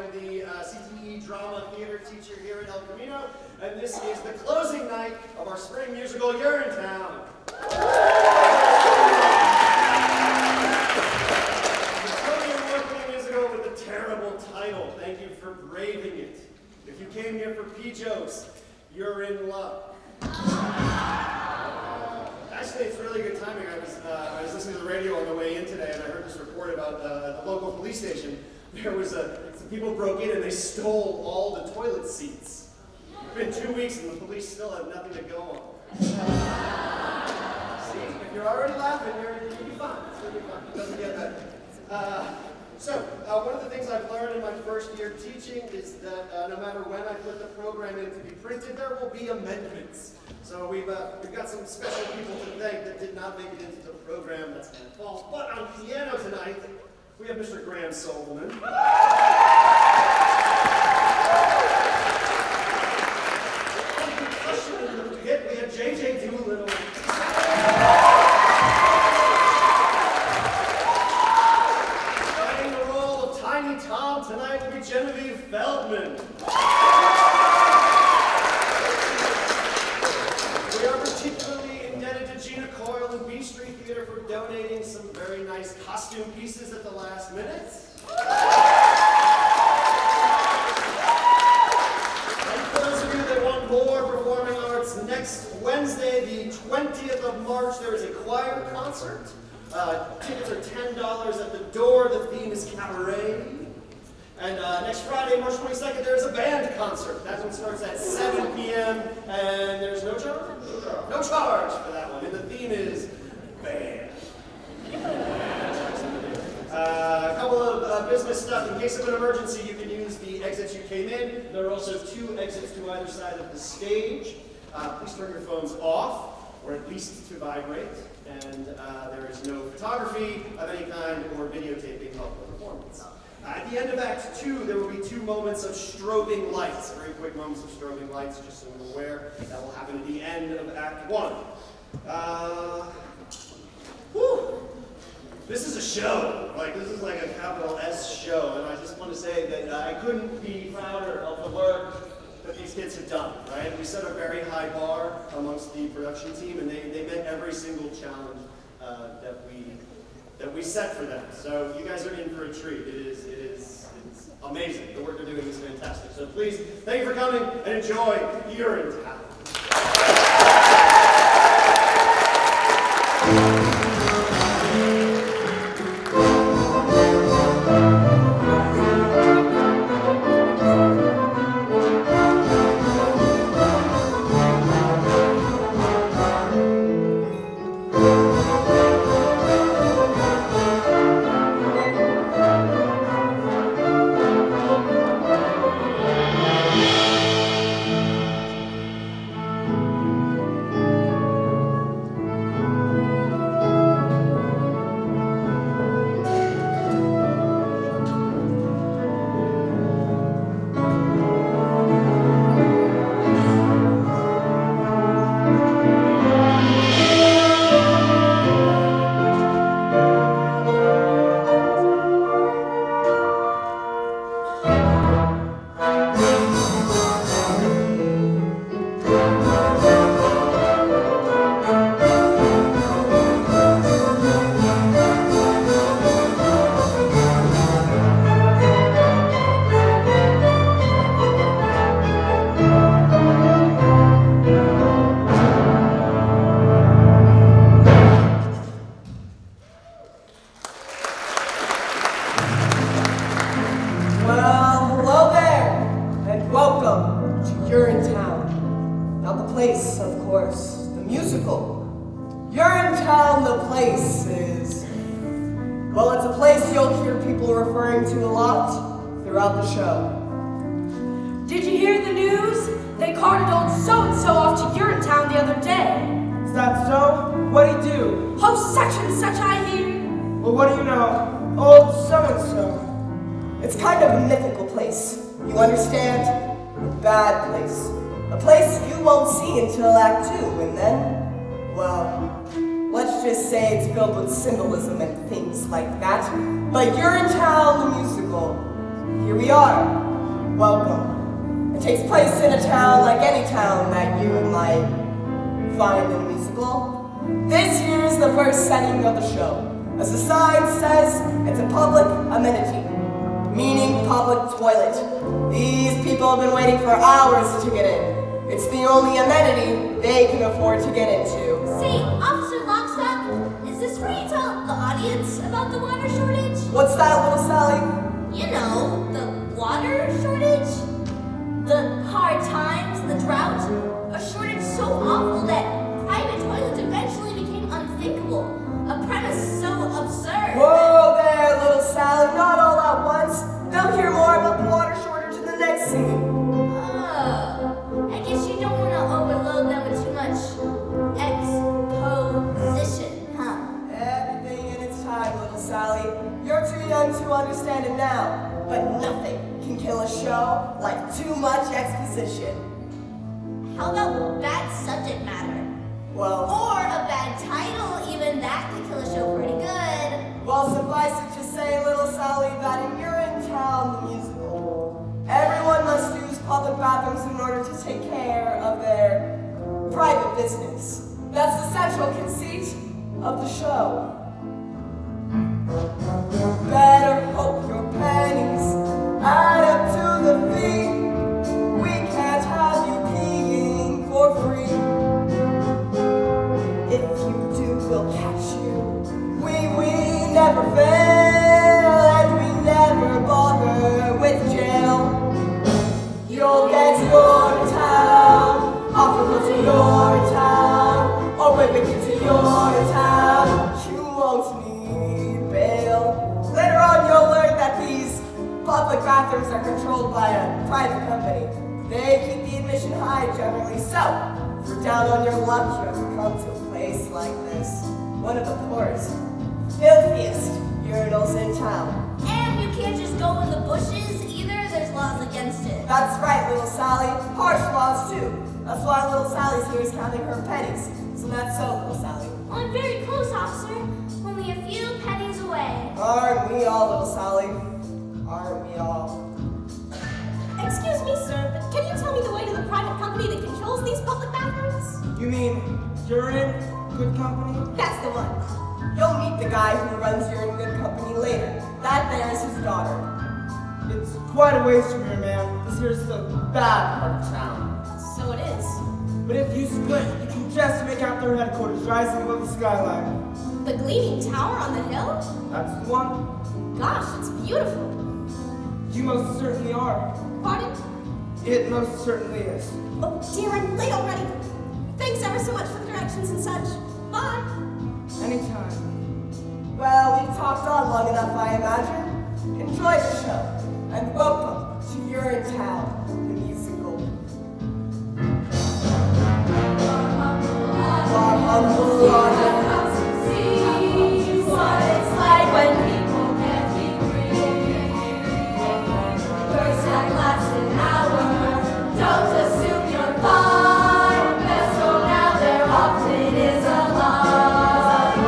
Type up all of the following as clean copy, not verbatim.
am the CTE drama theater teacher here at El Camino, and this is the closing night of our spring musical, URINETOWN. The Tony Award-winning musical with a terrible title. Thank you for braving it. If you came here for P-jokes, you're in luck. Actually, it's really good timing. I was listening to the radio on the way in today, and I heard this report about at the local police station. There was some people broke in and they stole all the toilet seats. It's been 2 weeks and the police still have nothing to go on. See, if you're already laughing, you'll be fine. It's gonna be fun. It doesn't get better. One of the things I've learned in my first year teaching is that no matter when I put the program in to be printed, there will be amendments. So we've got some special people to thank that did not make it into the program. That's kind of false. But on piano tonight, we have Mr. Graham Solomon. On percussion in the pit, we have J.J. Doolittle. Playing the role of Tiny Tom tonight will be Genevieve Feldman. We are particularly indebted to Gina Coyle and B Street Theater for donating some very nice costume pieces at the last minute. And for those of you that want more performing arts, next Wednesday, the 20th of March, there is a choir concert. Tickets are $10 at the door. The theme is cabaret. And next Friday, March 22nd, there's a band concert. That one starts at 7 p.m. and there's no charge? No charge for that one. And the theme is band. A couple of business stuff. In case of an emergency, you can use the exits you came in. There are also 2 exits to either side of the stage. Please turn your phones off, or at least to vibrate. And there is no photography of any kind or videotaping of the performance. At the end of Act 2, there will be 2 moments of strobing lights, very quick moments of strobing lights, just so you're aware. That will happen at the end of Act 1. This is a show. This is like a capital S show, and I just want to say that I couldn't be prouder of the work that these kids have done, right? We set a very high bar amongst the production team, and they met every single challenge that we set for them. So you guys are in for a treat. It's amazing. The work they're doing is fantastic. So please, thank you for coming and enjoy URINETOWN. URINETOWN. Not the place, of course, the musical. URINETOWN, the place, is... well, it's a place you'll hear people referring to a lot throughout the show. Did you hear the news? They carted old so-and-so off to URINETOWN the other day. Is that so? What'd he do? Oh, such and such, I hear. Well, what do you know? Old so-and-so. It's kind of a mythical place. You understand? A bad place. A place you won't see until Act 2, and then, well, let's just say it's filled with symbolism and things like that. But URINETOWN, the musical, here we are. Welcome. It takes place in a town like any town that you might find in a musical. This here is the first setting of the show. As the sign says, it's a public amenity, meaning public toilet. These people have been waiting for hours to get in. It's the only amenity they can afford to get into. Say, Officer Lockstock, is this where you tell the audience about the water shortage? What's that, little Sally? You know, the water shortage? The hard times, the drought? A shortage so awful that private toilets eventually became unthinkable. A premise so absurd. Whoa there, little Sally, not all at once. They'll hear more about the water shortage in the next scene. I guess you don't want to overload them with too much exposition, huh? Everything in its time, little Sally. You're too young to understand it now, but nothing can kill a show like too much exposition. How about bad subject matter? Well, Or a bad title, even that could kill a show pretty good. well, suffice it to say, little Sally, that in URINETOWN, the musical, everyone must use public bathrooms in order to take care of their private business. That's the central conceit of the show. Better hope your pennies add up to the fee. We can't have you peeing for free. If you do, we'll catch you. We never fail, and we never bother with jail. You'll get to your town, off we'll go to your town, or we'll get you to your town. You won't need bail. Later on, you'll learn that these public bathrooms are controlled by a private company. They keep the admission high generally, so if you're down on your luck, you have to come to a place like this. One of the poorest, filthiest urinals in town. And you can't just go in the bushes either, there's laws against it. That's right, little Sally. Harsh laws, too. That's why little Sally's here is counting her pennies. So that's so, little Sally. Well, I'm very close, officer. Only a few pennies away. Aren't we all, little Sally? Aren't we all? Excuse me, sir, but can you tell me the way to the private company that controls these public bathrooms? You mean you're in good company? That's the one. You'll meet the guy who runs You're in Good Company later. That there is his daughter. It's quite a ways from here, ma'am. This here's the bad part of town. So it is. But if you split, you can just make out their headquarters rising above the skyline. The gleaming tower on the hill? That's the one. Gosh, it's beautiful. You most certainly are. Pardon? It most certainly is. Oh dear, I'm late already. Thanks ever so much for the directions and such. Bye. Anytime. Well, we've talked on long enough, I imagine. Enjoy the show, and welcome to URINETOWN, the musical. Our humble audience. What it's like when people can't be free. First that lasts an hour. Don't assume you're fine. Best go now, there often is a line.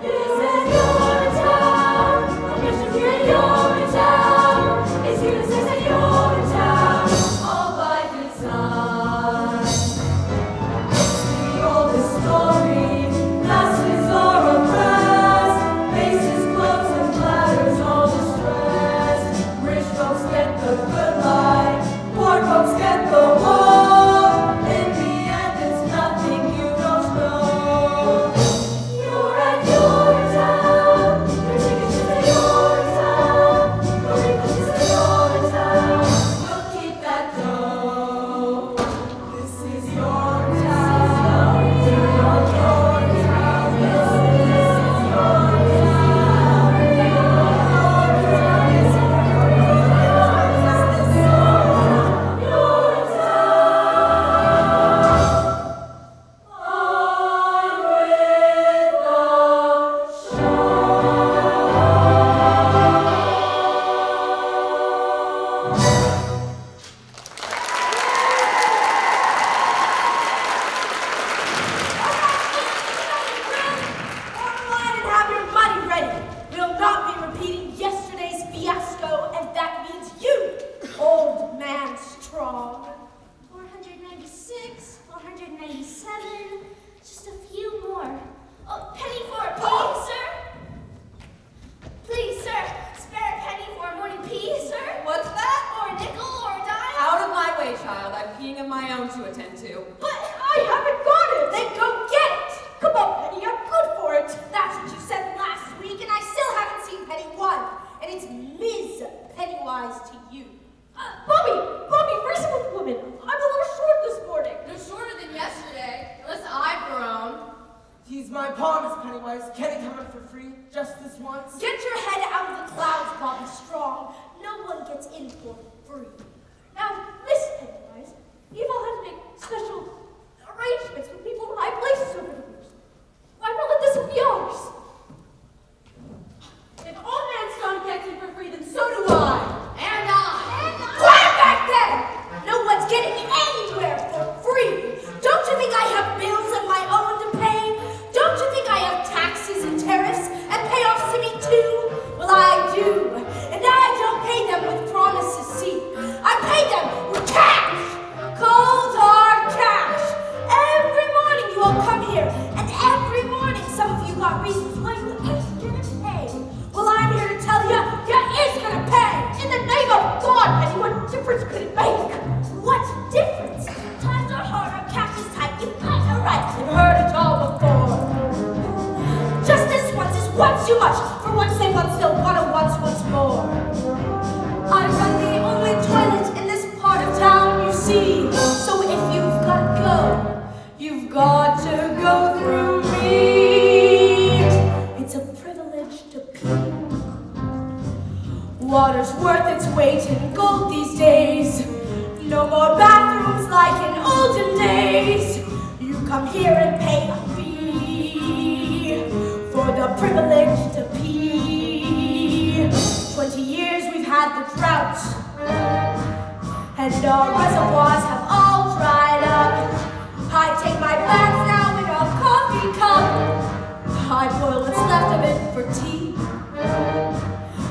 Is it your town? The mission here in your town. It's here to say that your town. All by design. It's the oldest story. Masses are oppressed. Faces closed and bladders all distressed. Rich folks get the good life. Poor folks get the war. In the end, it's nothing you don't know. You're at your town. Your ticket is at your town. Your refund is at your town. We'll keep that dough. This is your town. Your town. This is your town. Your town. skiing of my own to attend to. But I haven't got it! Then go get it! Come on, Penny, I'm good for it. That's what you said last week, and I still haven't seen Penny 1. And it's Ms. Pennywise to you. Bobby, first with woman. I'm a little short this morning. No shorter than yesterday, unless I've grown. He's my promise, Pennywise. Can he come in for free? Just this once? Get your head out of the clouds, Bobby Strong. No one gets in for free. Now, listen, Pennywise. You've all had to make special arrangements with people in high places over the years. Why not let this one be yours? If Old Man Stone gets in for free, then so do I. And I. Quiet back there! No one's getting anywhere for free. Don't you think I have bills of my own to pay? Don't you think I have taxes and tariffs and payoffs to meet too? Well, I do. And I don't pay them with promises, see. I pay them with cash. Cold, hard cash. Every morning you all come here, and every morning some of you got reasons why you ain't gonna pay. Well, I'm here to tell you, you is gonna pay. In the name of God, Penny, what difference could it make? What difference? Times are hard, our cash is tight. You guys are right. You've heard it all before. Just this once is once too much. For once they once still wanna once more. I run the only toilet in this part of town, you see. So if you've gotta go, you've got to go through me. It's a privilege to pee. Water's worth its weight in gold these days. No more bathrooms like in olden days. You come here and pay a fee for the privilege to pee. 20 years we've had the drought, and our reservoirs have all dried up. I take my bath now in a coffee cup. I boil what's left of it for tea,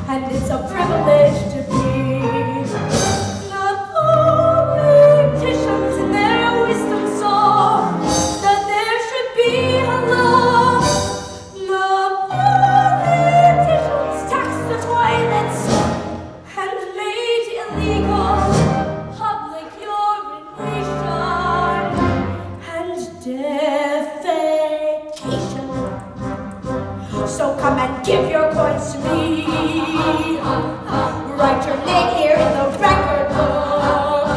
and it's a privilege to be. The politicians in their wisdom saw that there should be a law. The politicians taxed the toilets and made illegal public urination and defecation. So come and give your coins to me. Write your name here in the record book.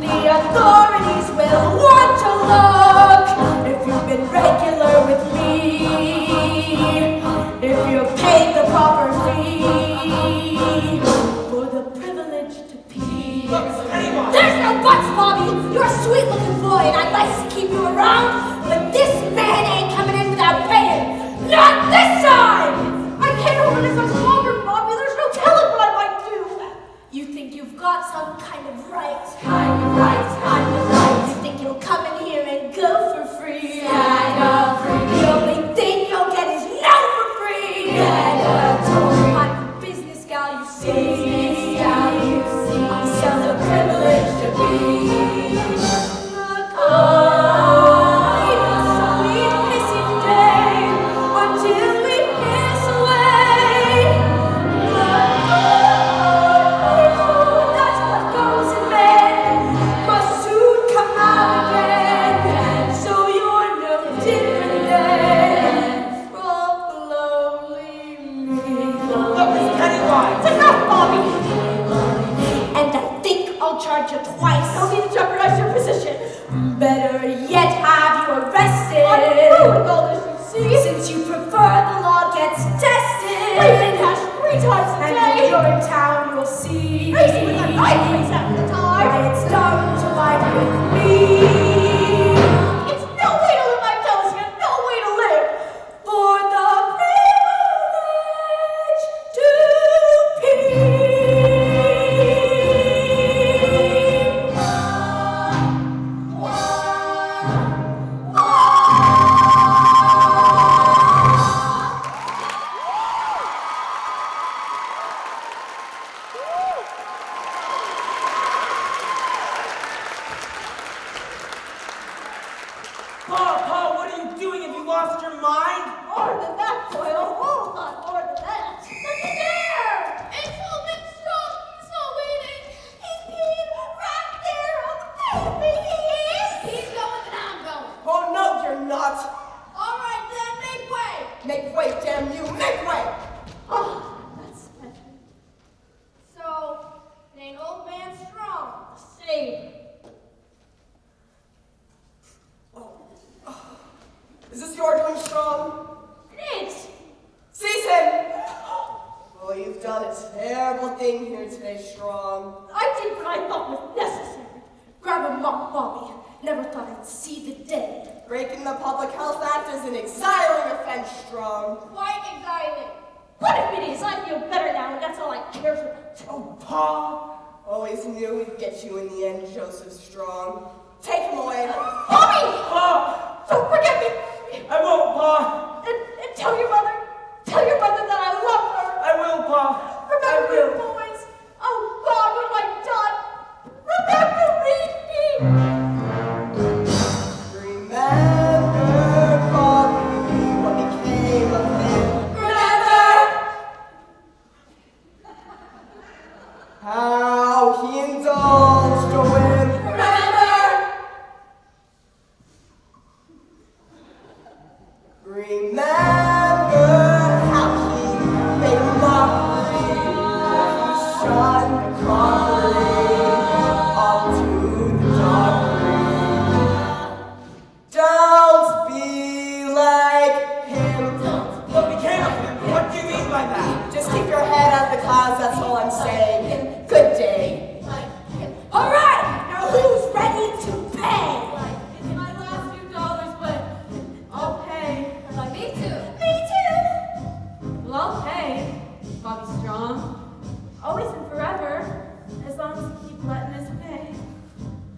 The authorities will want to look if you've been regular with me, if you've paid the proper fee for the privilege to pee. There's no buts, Bobby. You're a sweet-looking boy, and I'd like to keep you around, but this man ain't coming in without paying. Not this time! I can't hold it much longer, Bobby. There's no telling what I might do. You think you've got some kind of right? Kind of right. You think you'll come in here and go for free? Yeah, go free. The only thing you'll get is no for free. Mandatory. I'm a business gal, you see. Business gal, you see. I sell the privilege to be. Sweet pissing day until we piss away. That's what goes in men must soon come out again. So you're no different than from the lonely me. Look, it's Pennywise. Enough, Bobby. And I think I'll charge you twice. No need to jeopardize your position. Better yet, have you arrested. I'm through with all this, you see. Since you prefer the law gets tested. I've been hashed 3 times a And day. when you're in town, you'll see. Racing with a knife race half the time. Why it's done to fight with me. It's no way to live my toes here. No way to live. For the privilege to pee. Paul, what are you doing? Have you lost your mind? More than that, boy. A whole lot more than that. Look at there. It's Old Man Strong. He's not waiting. He's peeing right there on the pavement. strong. Save. Is this your doing, Strong? It is. Seize him! Oh, you've done a terrible thing here today, Strong. I did what I thought was necessary. Grab him up, Bobby. Never thought I'd see the day. Breaking the Public Health Act is an exiling offense, Strong. Quite exiling. What if it is? I feel better now, and that's all I care about. Oh, Pa. Always knew we'd get you in the end, Joseph Strong. Take him away. Bobby! Pa. Don't forget me. I won't, Pa. And tell your mother. Tell your mother that I love her. I will, Pa. Remember I me, will. boys. Oh, God, what have I done? Remember me. Remember, Bobby, what became of him. Remember. How he indulged a whim. Remember. Remember how he made a mockery. He shunned the crockery off to the doggery. Don't be like him. What became of him? What do you mean by that? Just keep your head out of the clouds, that's all I'm saying. Good day. All right. Now who's ready to pay? It's my last few dollars, but I'll pay. Me too. Me too. Well, I'll pay. Bobby Strong. Always and forever. As long as you keep letting us pay.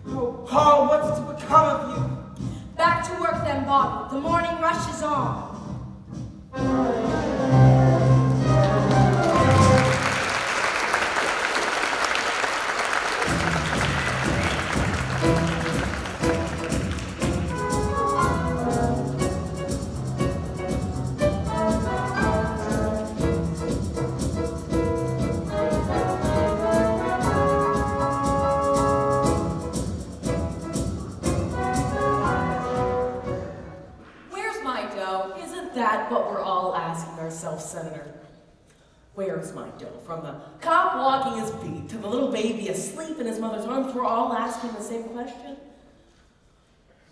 Oh, Pa, what's to become of you? Back to work then, Bobby. The morning rush is on. Where's my dough? Isn't that what we're all asking ourselves, Senator? Where's my dough? From the cop walking his beat to the little baby asleep in his mother's arms, we're all asking the same question.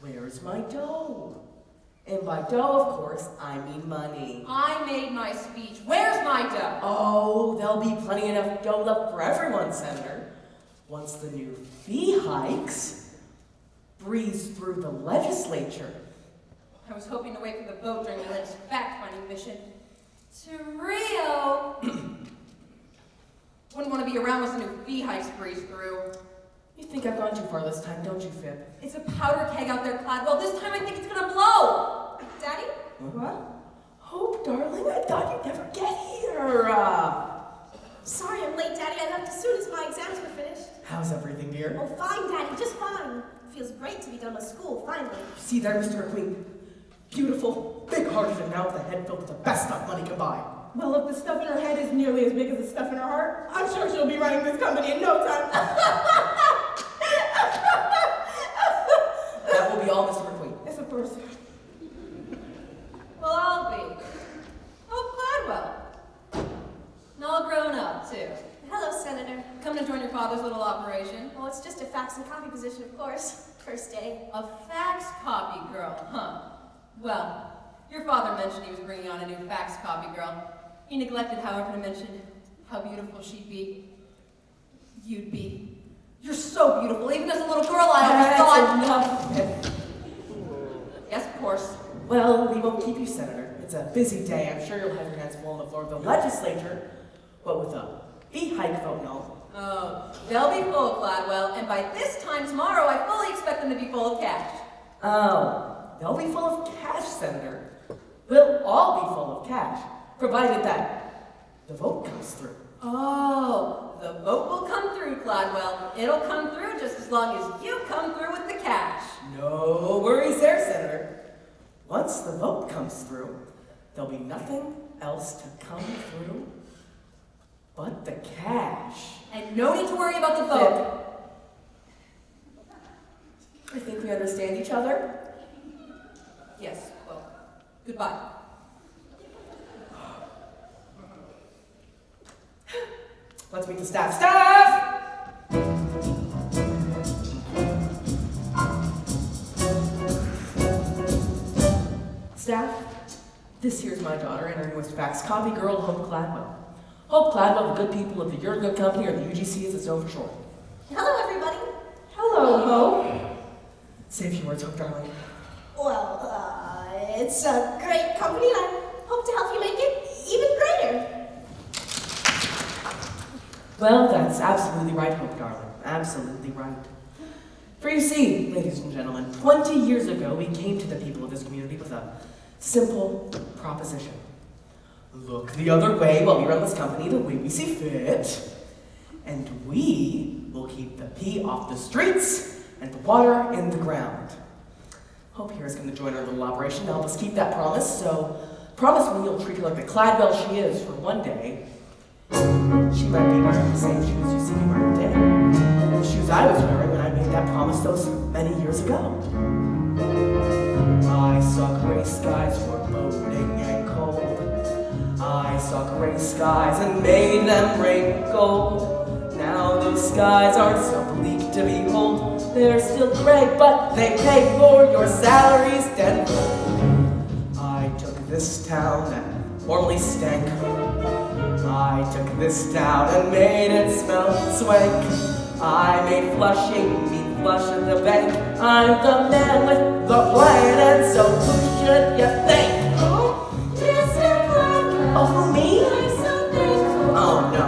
Where's my dough? And by dough, of course, I mean money. I made my speech. Where's my dough? Oh, there'll be plenty enough dough left for everyone, Senator. Once the new fee hikes breeze through the legislature. I was hoping to wait for the vote during the Lynch fact-finding mission to Rio. Wouldn't want to be around once the new fee hikes breeze through. You think I've gone too far this time, don't you, Fib? It's a powder keg out there, Cladwell. This time I think it's gonna blow. Daddy? What? Hope, darling, I thought you'd never get here. Sorry I'm late, Daddy. I left as soon as my exams were finished. How's everything, dear? Oh, fine, Daddy. Just fine. Feels great to be done with school, finally. See there, Mr. McQueen? Beautiful, big-hearted, and now with a head filled with the best stuff money can buy. Well, if the stuff in her head is nearly as big as the stuff in her heart, I'm sure she'll be running this company in no time. That will be all, Mr. McQueen. It's a first. Well, I'll be. Oh, Cladwell. And all grown up, too. Hello, Senator. Come to join your father's little operation. Oh, it's just a fax and copy position, of course. First day. A fax copy girl, huh? Well, your father mentioned he was bringing on a new fax copy girl. He neglected, however, to mention how beautiful she'd be. You'd be. You're so beautiful. Even as a little girl, I always thought. That's enough. Yes, of course. Well, we won't keep you, Senator. It's a busy day. I'm sure you'll have your hands full on the floor of the legislature. But with a fee hike vote and all. Oh, they'll be full, Cladwell, and by this time tomorrow, I fully expect them to be full of cash. Oh, they'll be full of cash, Senator. We'll all be full of cash, provided that the vote comes through. Oh, the vote will come through, Cladwell. It'll come through just as long as you come through with the cash. No worries there, Senator. Once the vote comes through, there'll be nothing else to come through but the cash. And no need to worry about the vote. I think we understand each other. Yes, well, goodbye. Let's meet the staff. Staff! Staff, this here's my daughter and her newest fax copy girl, Hope Gladwell. Hope Gladwell, the good people of the Good Company, or the UGC as it's known for short. Hello, everybody. Hello, Hope. Say a few words, Hope, darling. Well, it's a great company, and I hope to help you make it even greater. Well, that's absolutely right, Hope, darling. Absolutely right. For you see, ladies and gentlemen, 20 years ago, we came to the people of this community with a simple proposition. Look the other way while we run this company the way we see fit, and we will keep the pee off the streets and the water in the ground. Hope here is going to join our little operation to help us keep that promise, so promise me you'll treat her like the Gladwell she is for one day. She might be wearing the same shoes you see me wearing today. The shoes I was wearing when I made that promise those many years ago. I saw gray skies foreboding and cold. I saw gray skies and made them rain gold. Now those skies aren't so bleak to behold. They're still gray, but they pay for your salaries tenfold. I took this town that formerly stank. I took this town and made it smell swank. I made Flushing meet flush at the bank. I'm the man with the plan, and so who should you think? Oh, who, me? Oh, no.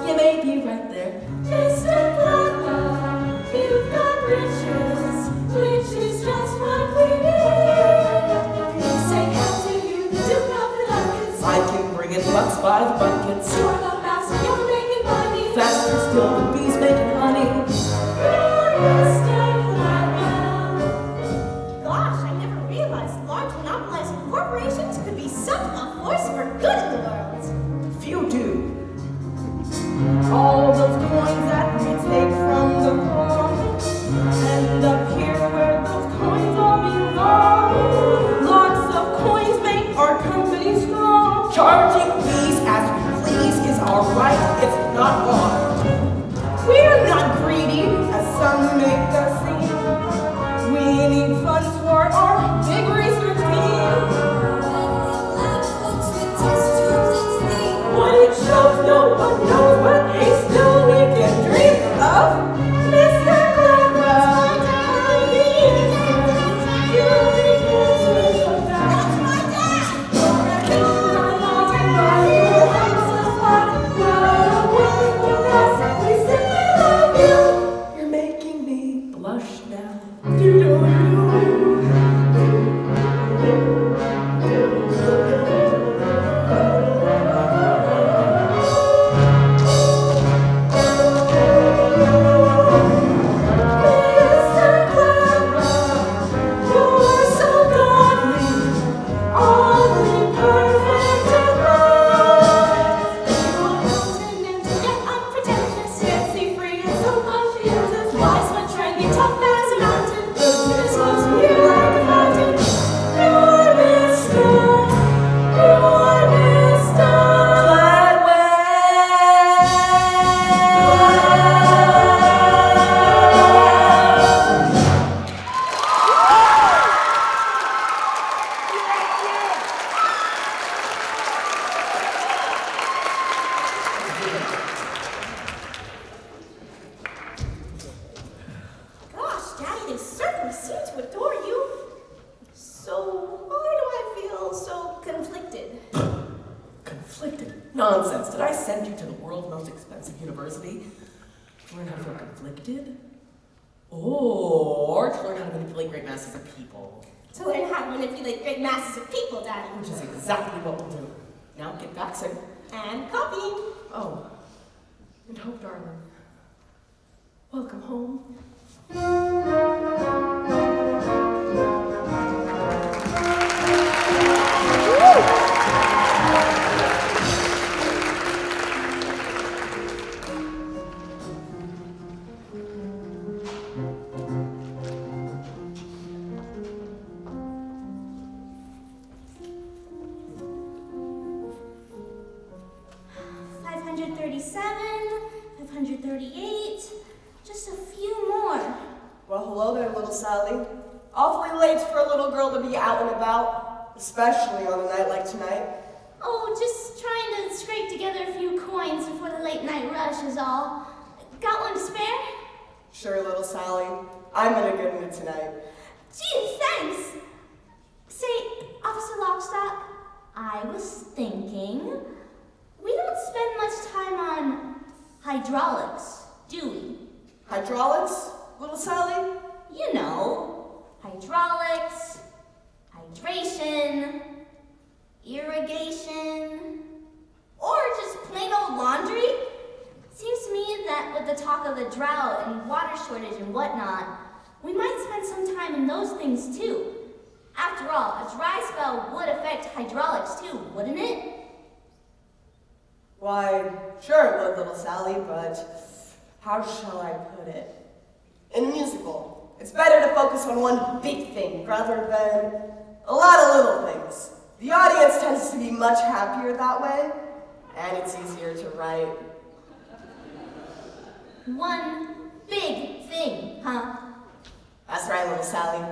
You may be right there. I can bring in bucks by the buckets. You're the master, you're making money. Faster still than bees making honey. Gosh, I never realized large monopolizing corporations could be such a force for good in the world. Few do. All those coins that we take from the poor end up here where those coins all belong. Lots of coins make our company strong. Charging fees as we please is our right, it's not wrong. We're not greedy, as some make us seem. We need funds for our big research team. What it shows, no one knows, but hey, still we can dream of Mr. Gladwell. That's my dad! You're making me blush now. Gosh, Daddy, they certainly seem to adore you. So why do I feel so conflicted? Conflicted? Nonsense. Did I send you to the world's most expensive university to learn how to feel conflicted? Or to learn how to manipulate great masses of people? To learn how to manipulate great masses of people, Daddy. Which is exactly what we'll do. Now get faxing. And copying. Oh, and Hope, darling. Welcome home. Sally. Awfully late for a little girl to be out and about, especially on a night like tonight. Oh, just trying to scrape together a few coins before the late night rush is all. Got one to spare? Sure, little Sally. I'm in a good mood tonight. Gee, thanks. Say, Officer Lockstock, I was thinking, we don't spend much time on hydraulics, do we? Hydraulics, little Sally? You know, hydraulics, hydration, irrigation, or just plain old laundry. Seems to me that with the talk of the drought and water shortage and whatnot, we might spend some time in those things too. After all, a dry spell would affect hydraulics too, wouldn't it? Why, sure it would, little Sally, but how shall I put it? In a musical, it's better to focus on one big thing rather than a lot of little things. The audience tends to be much happier that way, and it's easier to write. One big thing, huh? That's right, little Sally.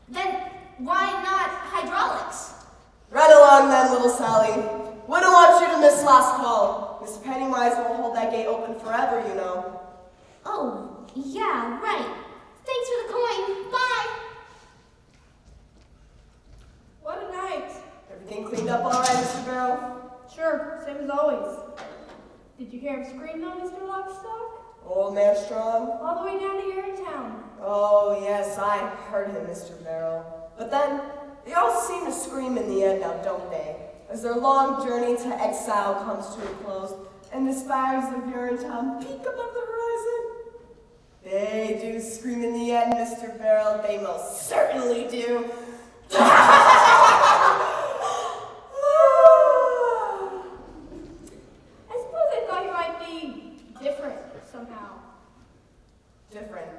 Then why not hydraulics? Right along then, little Sally. Wouldn't want you to miss last call. Miss Pennywise won't hold that gate open forever, you know. Oh, yeah, right. Thanks for the coin. Bye. What a night. Everything cleaned up all right, Mr. Barrow? Sure, same as always. Did you hear him scream though, Mr. Lockstock? Old man strong? All the way down to URINETOwn. Oh, yes, I heard him, Mr. Barrow. But then, they all seem to scream in the end now, don't they? As their long journey to exile comes to a close, and the spires of URINETOwn peak above the horizon. They do scream in the end, Mr. Barrow. They most certainly do. I suppose I thought you might be different somehow. Different.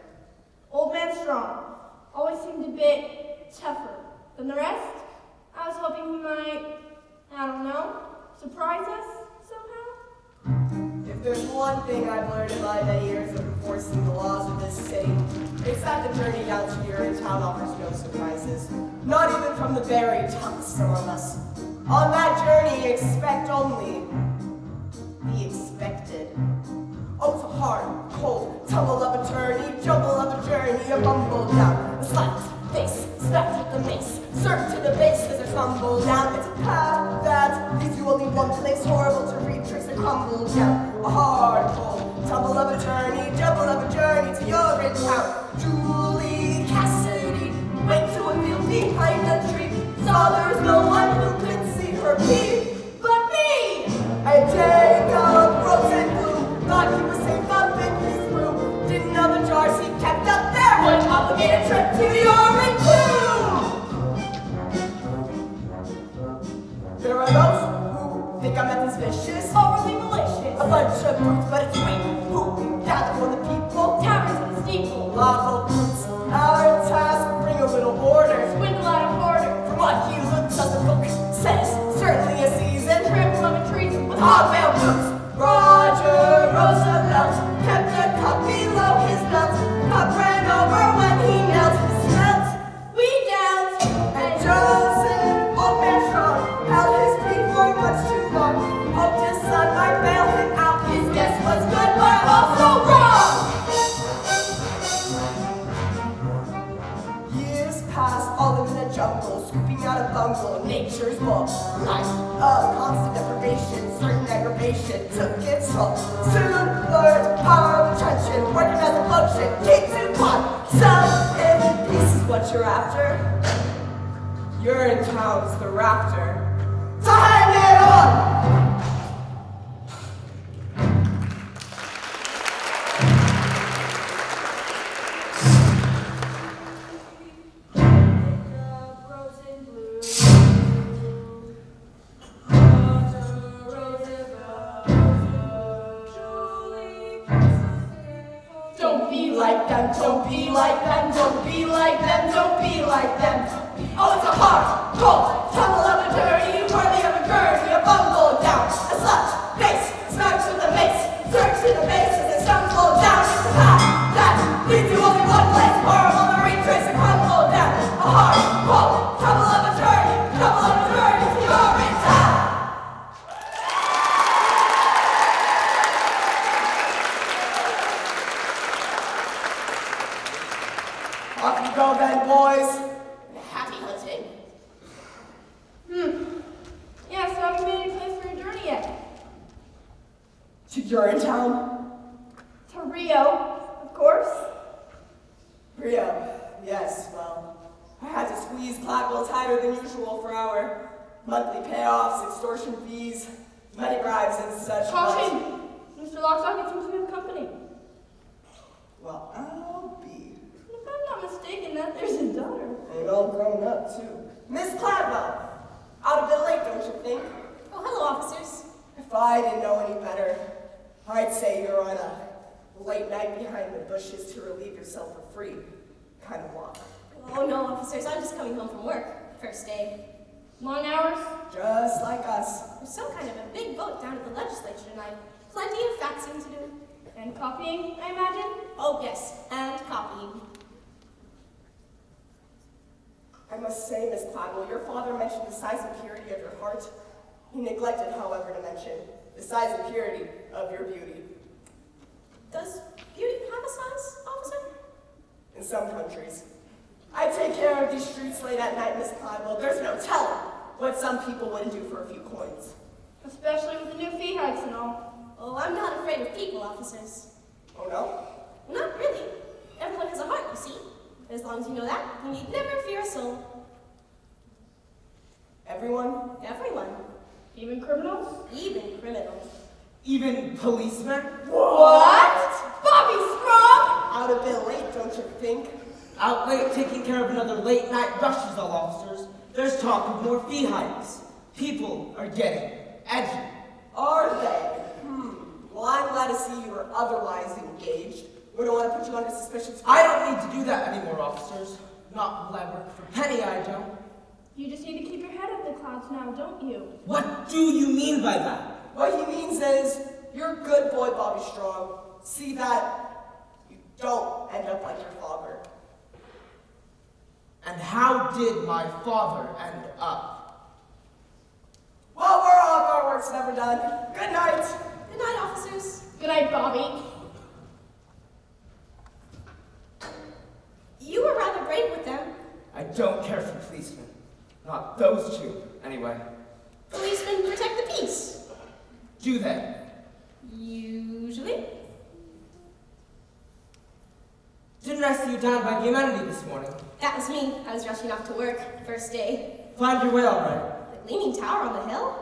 Old man strong. Always seemed a bit tougher than the rest. I was hoping he might, I don't know, surprise us somehow. If there's one thing I've learned in my many years of enforcing the laws of this city, it's that the journey down to URINETOwn offers no surprises, not even from the very toughest among us. On that journey, expect only the expected. Oh, it's a hard, cold, tumble of a journey, jumble of a journey, a bumble down, a slight face, snapped at the mace, served to the base as a tumble down. It's a path that leads you only one place, horrible to retrace a crumble down. A hard, cold, tumble of a journey, jumble of a journey to URINETOwn. Julie Cassidy went to a field behind a tree, saw there was no one who could see her pee but me. And Jacob rose and blue, thought he was safe up in his room, didn't know the jars he kept up there would obligate a trip to URINETOwn. There are those who think I'm as vicious, Overly malicious. a bunch of brutes, but it's we who gather for the people. Taverns and steeple. Lawful brutes, our task, bring a little order. Swindle out of order. From what he looks as the book says, certainly a season. Trample of a treason with Hogmail boots. Roger Roosevelt kept a cup below his belt. Cup ran over when he knelt. Smelt, we dealt. and Joseph, old man strong, held his plea for much too long. Hoped his son might bail him out. His guess was good, but also wrong. Years passed, all in the jungle, scooping out a bungle, nature's book. Life of constant deprivation, certain aggravation took its toll. Soon learned power of attention, working as a function, keeps in one. So, if peace is what you're after, URINETOWN's the rafter. So hang it on! Don't be like them, don't be like them, don't be like them, don't be like them. Oh, it's a hard, cold, tumble of a journey, worthy of a gurney, a bumble down, a slut, face, smack to the mace, search to the base as it stumbles down. It's a path that leads you only one then, boys. Happy hunting. Yeah, so haven't made any plans for your journey yet. To URINETOwn? To Rio, of course. Rio, yes, well, I had to squeeze Blackwell tighter than usual for our monthly payoffs, extortion fees, money bribes, and such. Caution! Mr. Lockstock seems to have company. Well, I'll be. If I'm not mistaken, that there's a daughter. And all grown up, too. Miss Cladwell. Out a bit late, don't you think? Oh, hello, officers. If I didn't know any better, I'd say you're on a late night behind the bushes to relieve yourself for free kind of walk. Oh, no, officers. I'm just coming home from work. First day. Long hours? Just like us. There's some kind of a big vote down at the legislature tonight. Plenty of faxing to do. And copying, I imagine? Oh, yes, and copying. I must say, Miss Cladwell, your father mentioned the size and purity of your heart. He neglected, however, to mention the size and purity of your beauty. Does beauty have a size, officer? In some countries. I take care of these streets late at night, Miss Cladwell. There's no telling what some people wouldn't do for a few coins. Especially with the new fee hikes and all. Oh, I'm not afraid of people, officers. Oh, no? Not really. Everyone has a heart, you see. As long as you know that, you need never fear a soul. Everyone? Everyone. Even criminals? Even criminals. Even policemen? What? Bobby Strong? Out a bit late, don't you think? Out late taking care of another late night rushes, all officers. There's talk of more fee hikes. People are getting edgy. Are they? Well, I'm glad to see you are otherwise engaged. We don't want to put you under suspicion. I don't need to do that anymore, officers. Not while I work for Penny, I don't. You just need to keep your head up the clouds now, don't you? What do you mean by that? What he means is, you're a good boy, Bobby Strong. See that you don't end up like your father. And how did my father end up? Well, we're off. Our work's never done. Good night. Good night, officers. Good night, Bobby. You were rather brave with them. I don't care for policemen. Not those two, anyway. Policemen protect the peace. Do they? Usually. Didn't I see you down by the amenity this morning? That was me. I was rushing off to work. First day. Find your way all right. The Leaning Tower on the hill?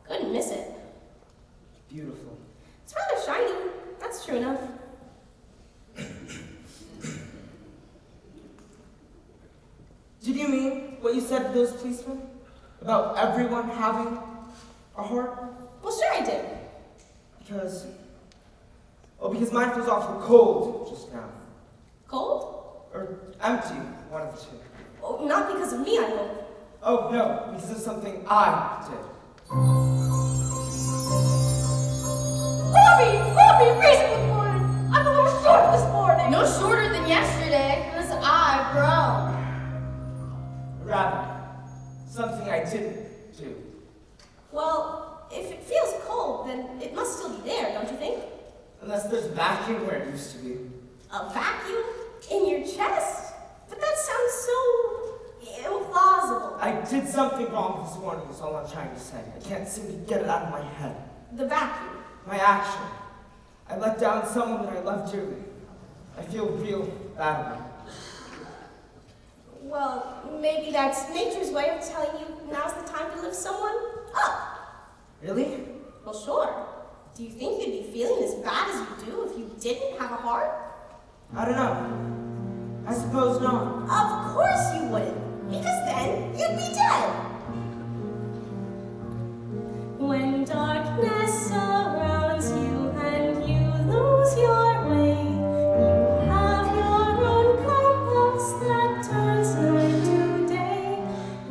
Couldn't miss it. Beautiful. It's rather shiny. That's true enough. Did you mean what you said to those policemen? About everyone having a heart? Well, sure I did. Because mine feels awful cold just now. Cold? Or empty, one of the two. Oh, not because of me, I hope. Oh, no, because of something I did. Bobby, reasonable morning. I'm a little short this morning. No shorter than yesterday. This eyebrow. Rather, something I didn't do. Well, if it feels cold, then it must still be there, don't you think? Unless there's vacuum where it used to be. A vacuum? In your chest? But that sounds so implausible. I did something wrong this morning is all I'm trying to say. I can't seem to get it out of my head. The vacuum. My action. I let down someone that I love dearly. I feel real bad about it. Well, maybe that's nature's way of telling you now's the time to lift someone up. Really? Well, sure. Do you think you'd be feeling as bad as you do if you didn't have a heart? I don't know. I suppose not. Of course you wouldn't, because then you'd be dead. When darkness surrounds you and you lose your way, you have your own compass that turns night to day,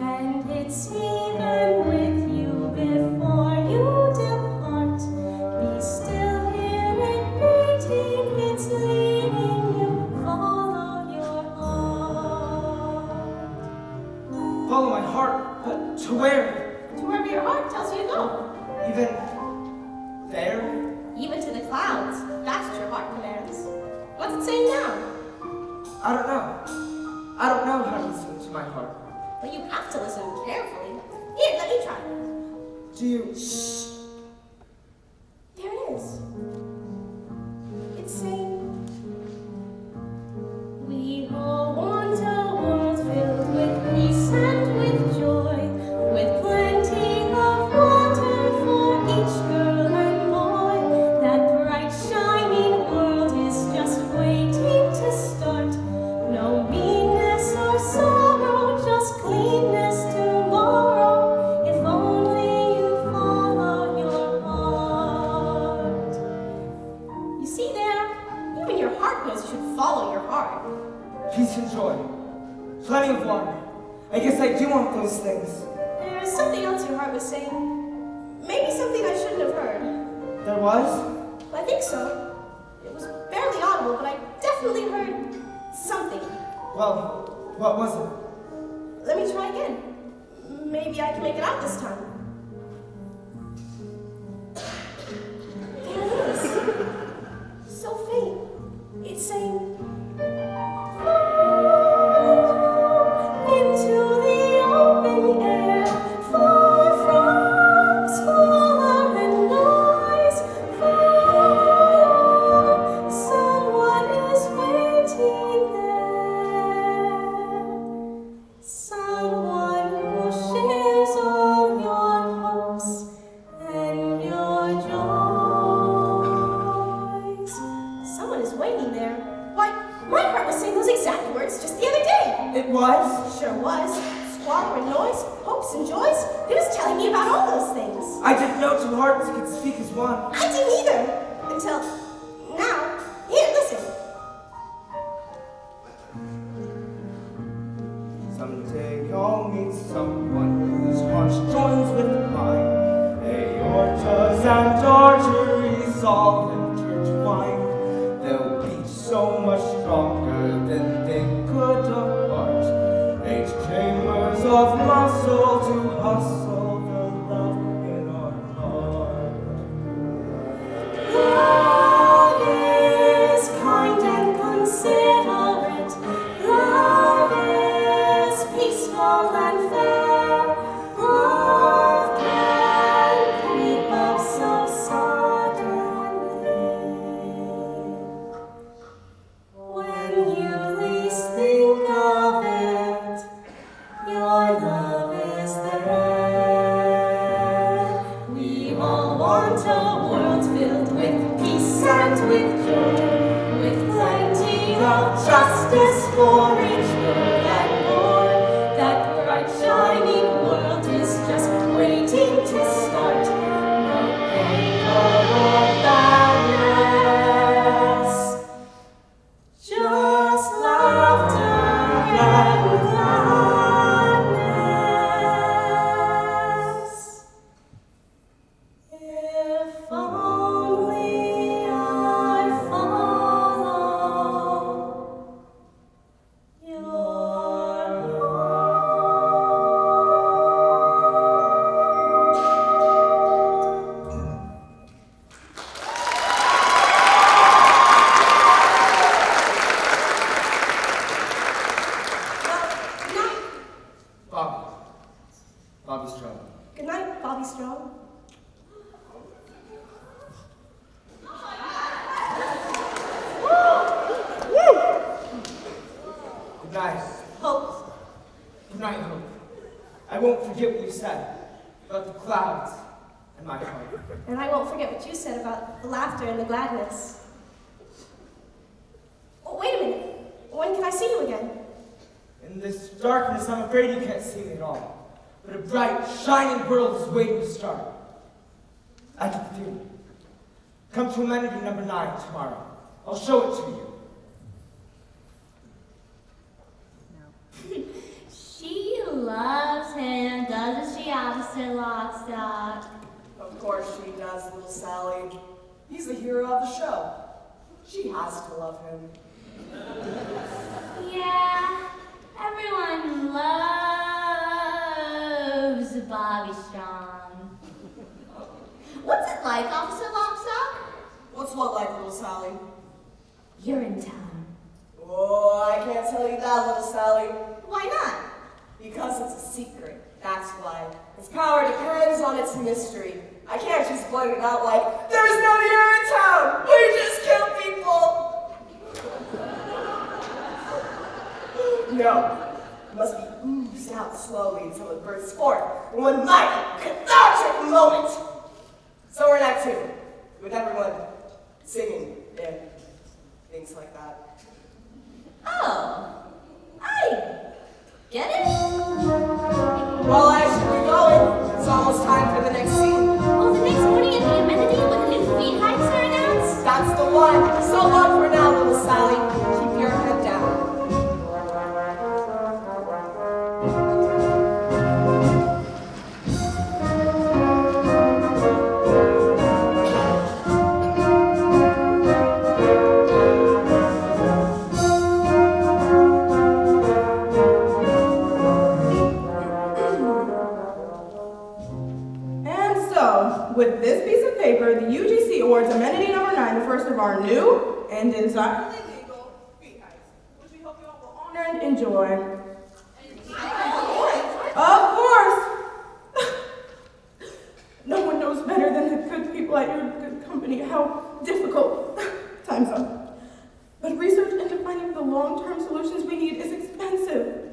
and it's even with you before you depart. Be still, hear it beating, it's leading you, follow your heart. Follow my heart, but to where? To wherever your heart tells you to go. Even there? Even to the clouds. That's what your heart commands. What's it saying now? I don't know. I don't know how to listen to my heart. But you have to listen carefully. Here, let me try. Do you? There it is. It's saying, we all want a world filled with peace and with joy, with plenty of water for each girl and boy. That bright shining world is just waiting to start. No meanness or sorrow, just cleanness tomorrow. If only you follow your heart. You see there? Even your heart knows you should follow your heart. Peace and joy. Plenty of water. I guess I do want those things. There's something else your heart was saying. Maybe something I shouldn't have heard. There was? I think so. It was barely audible, but I definitely heard something. Well, what was it? Let me try again. Maybe I can make it out this time. There it is. So faint. It's saying, into the open air, far from squalor and noise, far, someone is waiting there, someone who shares all your hopes and your joys. Someone is waiting there. Why, my heart was saying those exact words just the other day. It was? Sure was. Squalor and noise, hopes and joys. He was telling me about all those things. I didn't know two hearts could speak as one. I didn't either. Until now. Here, listen. Someday I'll meet someone whose heart joins with mine. Aortas and arteries all intertwined. They'll beat so much stronger than they could apart. 8 chambers of muscle to hustle the love in our heart. Love is kind and considerate. Love is peaceful and fair. Love can creep up so suddenly. When you least think of it, your love is there. We all want a world filled with peace and with joy, with plenty of justice for each girl and boy. That bright shining world is just waiting to start. No pain or badness, just laughter and gladness. If only I follow your heart. Well, Bobby Strong. good night, Bobby Strong. Good night. Hope. Good night, Hope. I won't forget what you said about the clouds and my heart. And I won't forget what you said about the laughter and the gladness. Oh, wait a minute. When can I see you again? In this darkness, I'm afraid you can't see me at all. But a bright, shining world is waiting to start. I can feel it. Come to amenity number 9 tomorrow. I'll show it to you. She loves him, doesn't she, Officer Lockstock? Of course she does, little Sally. He's the hero of the show. She has to love him. Yeah, everyone loves Bobby Strong. What's it like, Officer Lockstock? What's what like, little Sally? You're in town. Oh, Oh, I can't tell you that, little Sally. Why not? Because it's a secret. That's why. Its power depends on its mystery. I can't just blurt it out like, there's no URINETOWN! We just kill people! No. It must be oozed out slowly until it bursts forth in one mighty, cathartic moment. So we're in Act 2, with everyone singing and things like that. Oh, I get it. Well, I should be going. It's almost time for the next scene. Oh, the next morning at the amenity when the new fee hikes are announced? That's the one. So long for now, little Sally. Keep your head down. With this piece of paper, the UGC awards amenity number 9, the first of our new and entirely legal fee hikes, which we hope you all will honor and enjoy. Of course! No one knows better than the good people at your good company how difficult times are. But research into finding the long-term solutions we need is expensive.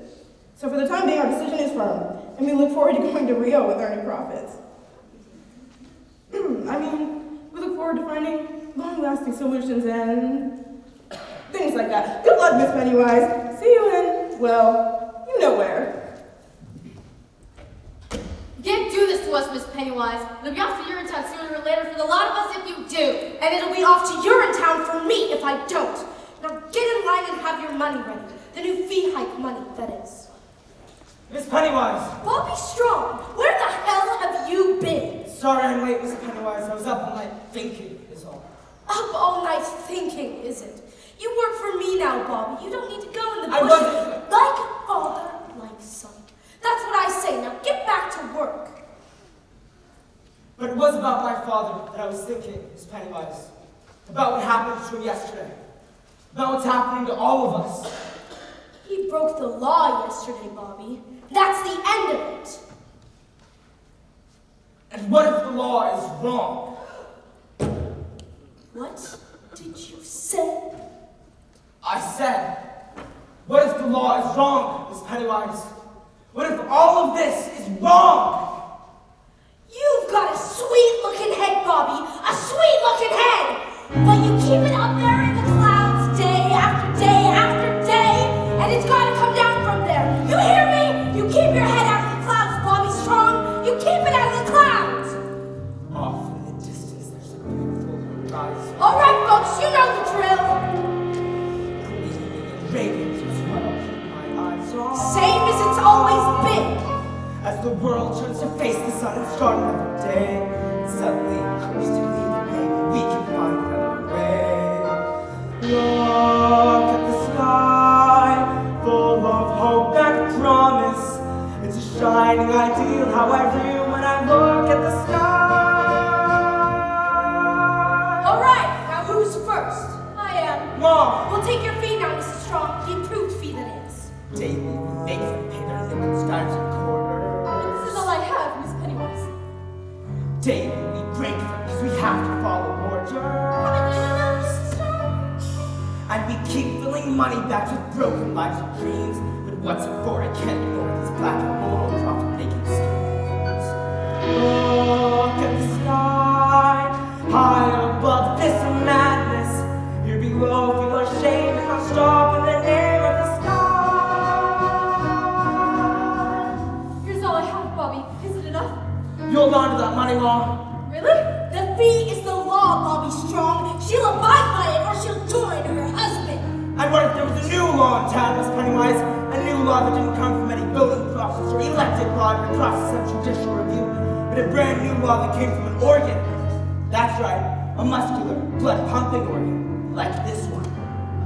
So for the time being, our decision is firm, and we look forward to going to Rio with earning profits. We look forward to finding long-lasting solutions and things like that. Good luck, Miss Pennywise. See you in, well, you know where. You can't do this to us, Miss Pennywise. It'll be off to URINETOWN sooner or later for the lot of us if you do. And it'll be off to URINETOWN for me if I don't. Now get in line and have your money ready. The new fee hike money, that is. Miss Pennywise! Bobby Strong, where the hell have you been? Sorry I'm late, Miss Pennywise. I was up all night thinking, is all. Up all night thinking, is it? You work for me now, Bobby. You don't need to go in the I bush. wasn't. Like father, like son. That's what I say. Now get back to work. But it was about my father that I was thinking, Miss Pennywise. About what happened to him yesterday. About what's happening to all of us. He broke the law yesterday, Bobby. That's the end of it. And what if the law is wrong? What did you say? I said, what if the law is wrong, Miss Pennywise? What if all of this is wrong? You've got a sweet-looking head, Bobby. A sweet-looking head. But you keep it up there in the clouds day after day after day, and it's got to come down from there. You hear me? You keep your head out of the clouds, Bobby Strong. You keep it out of the clouds. Off in the distance, there's a beautiful horizon. All right, folks, you know the drill. Gleaming and radiant is what I'll keep my eyes on. Same as it's always been. As the world turns to face the sun and start another day, suddenly occurs to me that maybe we can find another way. Look at the sky, full of hope and promise. It's a shining ideal, how I feel when I look at the sky. All right, now who's first? I am. Mom! We'll take your fee now, Mrs. Strong. The improved fee, that is. Daily we make them pay their nickels, dimes, and quarters. This is all I have, Miss Pennywise. Daily we break them because we have to follow orders. Mrs. Strong? And we keep filling money bags with broken lives and dreams. But what's it for? I can't ignore these black and moral profit-making schemes. Look at the sky, high above this madness. Here below, feel our shame and our stop in the name of the sky. Here's all I have, Bobby. Is it enough? You hold on to that money, Mom. Really? The fee is the law, Bobby Strong. She'll abide by it or she'll join her husband. And what if there was a new law in town, Miss Pennywise? A new law that didn't come from any voting process or elected law in the process of judicial review, but a brand new law that came from an organ. That's right, a muscular, blood-pumping organ, like this one,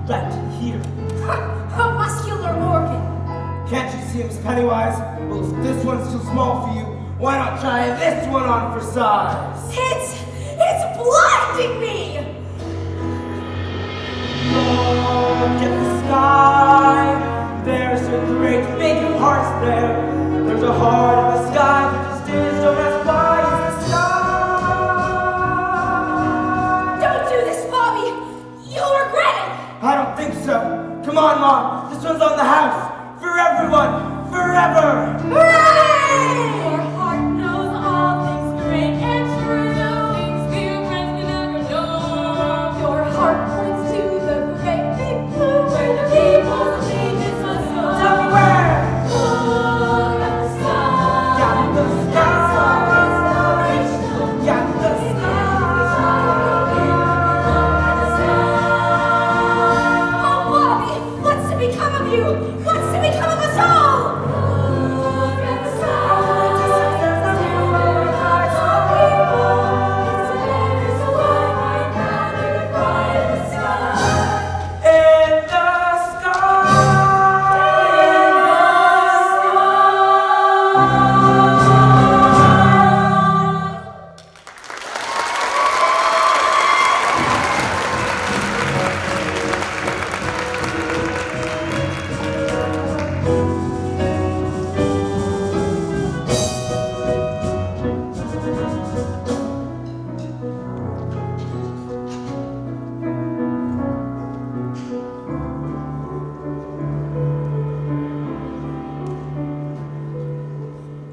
right here. A muscular organ. Can't you see, Miss Pennywise? Well, if this one's too small for you, why not try this one on for size? It's blinding me! Look at the sky. There's a great big heart there. There's a heart in the sky that just is. Don't ask why it's the sky. Don't do this, Bobby. You'll regret it. I don't think so. Come on, Mom. This one's on the house. For everyone. Forever. Hooray! Your heart knows all things great and true. Things few friends can never know. Your heart points to the great big blue, where the people's allegiance must go. Tell me where. Look at the sky. Got the That's our sky. inspiration. Got the Oh, Bobby, what's to become of you? What's to become of us all? Look at the sky.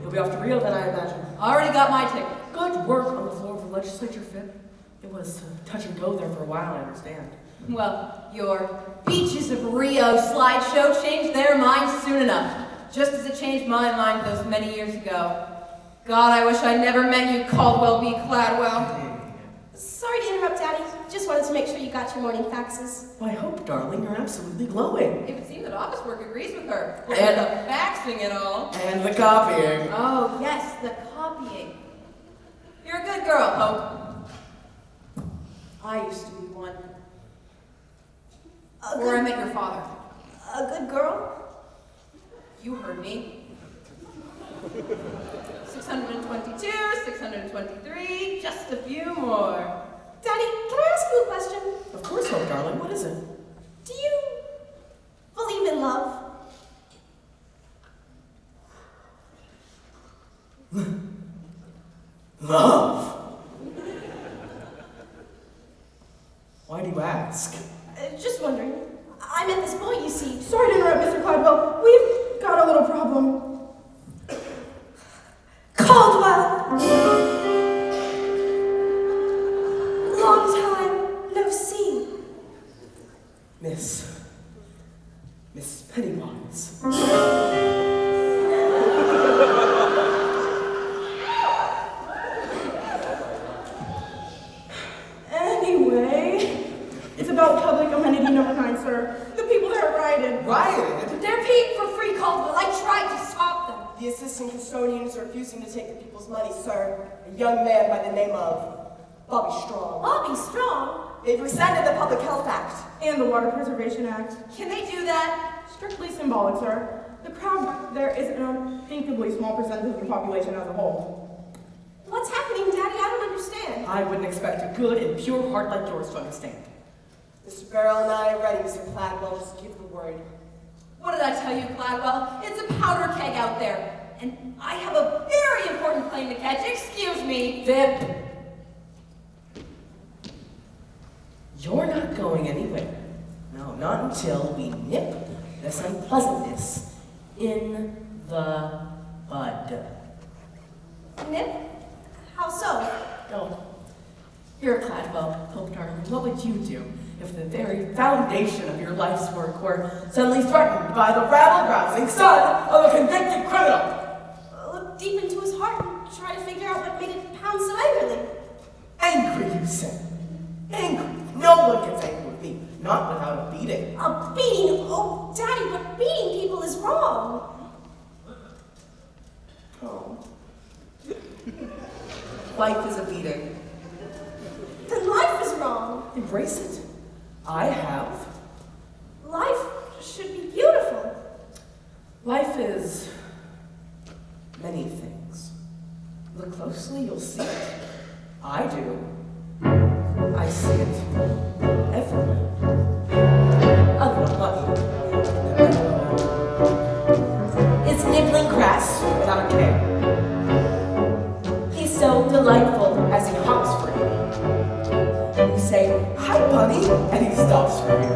You'll be off to Rio then, I imagine. Already got my ticket. Good work on the floor of the legislature, Fib. It was touch and go there for a while, I understand. Well, your Beaches of Rio slideshow changed their minds soon enough, just as it changed my mind those many years ago. God, I wish I never met you, Caldwell B. Cladwell. Sorry to interrupt, Daddy. Just wanted to make sure you got your morning faxes. Well, I hope, darling, you're absolutely glowing. It would seem that office work agrees with her. And- And the faxing and all. And the copying. Oh, yes, the copying. You're a good girl, Hope. I used to be one. Before I met your father. A good girl? You heard me. 622, 623, just a few more. Daddy, can I ask you a question? Of course, Hope, darling. What is it? Do you believe in love? Love? Why do you ask? Just wondering. I met this boy, you see. Sorry to interrupt, Mr. Cladwell. We've got a little problem. Caldwell! Long time no see. Miss Pennywise. Anyway, it's about public amenity number 9, sir. The people that are rioted. Rioted? They're paying for free, Caldwell. I tried to stop them. The assistant custodian is refusing to take the people's money, sir. A young man by the name of Bobby Strong. Bobby Strong? They've rescinded the Public Health Act. And the Water Preservation Act. Can they do that? Strictly symbolic, sir. The crowd there is an unthinkably small percentage of the population as a whole. What's happening, Daddy? I don't understand. I wouldn't expect a good and pure heart like yours to understand. Mr. Barrel and I are ready, Mr. Cladwell. Just give the word. What did I tell you, Cladwell? It's a powder keg out there. And I have a very important plane to catch. Excuse me. Vip! You're not going anywhere. No, not until we nip this unpleasantness in the bud. Nip? How so? Oh, you're a Cladwell, Hope darling. What would you do if the very foundation of your life's work were suddenly threatened by the rabble-rousing son of a convicted criminal? Look deep into his heart and try to figure out what made it pound so angrily. Angry, you say? Angry? No one gets angry with me, not without a beating. A beating? Oh, Daddy, but beating people is wrong. Oh. Life is a beating. Then life is wrong. Embrace it. I have. Life should be beautiful. Life is many things. Look closely, you'll see it. I do. I see it everywhere. Other lucky. and he stops for you.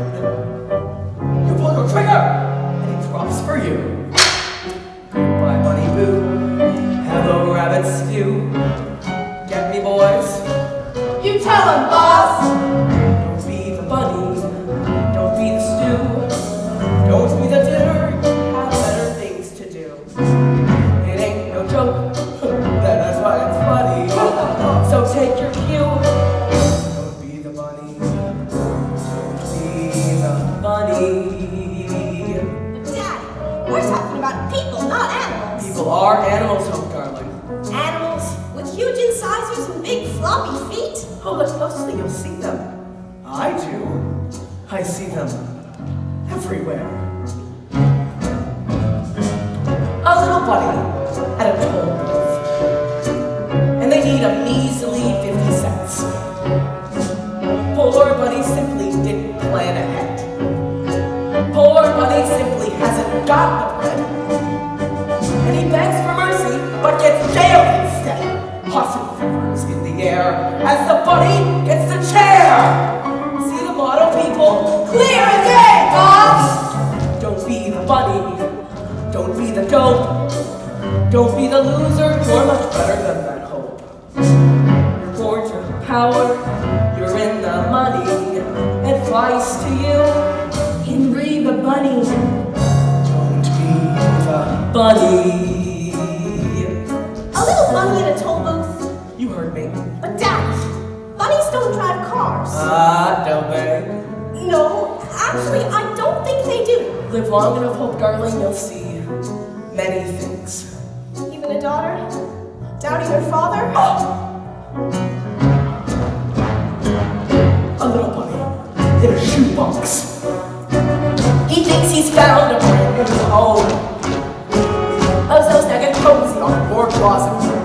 You pull your trigger, and he drops for you. Goodbye, Bunny Boo. Hello, rabbit stew. Get me, boys? You tell him, boss. Don't be the bunny. Don't be the stew. Don't be the dinner. You have better things to do. It ain't no joke. That's why it's funny. So take your cue. Don't be the bunny. Don't be the bunny. Daddy, we're talking about people, not animals. People are animals, Hope, darling. Animals with huge incisors and big floppy feet? Oh, look closely, you'll see them. I do. I see them everywhere. A little bunny at a toll booth, and they need a measly 50 cents. Poor Bunny simply didn't plan ahead. Poor Bunny simply hasn't got the bread, and he begs for mercy, but gets jailed instead. Possum fingers in the air as the bunny gets the chair. See the motto, people? Clear as day, boss! Don't be the bunny. Don't be the dope. Don't be the loser. You're much better than that hope. You're born to power. You're in the money. Advice to you: Henry the bunny. Don't be the bunny. A little bunny in a toll booth? You heard me. But Daddy, bunnies don't drive cars. Don't they? No, actually, I don't think they do. Live long enough, Hope, darling, you'll see many things. Even a daughter? Doubting her father? A little bunny in a shoebox. He thinks he's found a brand new home. So snug and cozy on your closet door.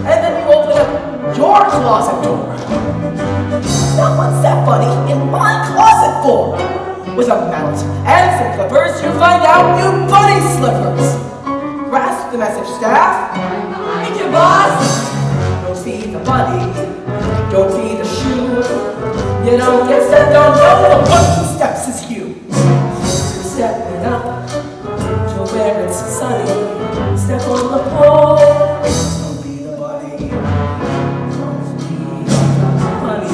And then you open up your closet door. Now what's that bunny in my closet for? With a mount and some clippers, you find out new bunny slippers. Grasp the message, staff. Behind you, boss. Don't be the bunny. Don't be the shoe. You don't get stepped on, no one steps as you. You're stepping up to where it's sunny. Step on the pole. Don't be the bunny. Don't be the bunny.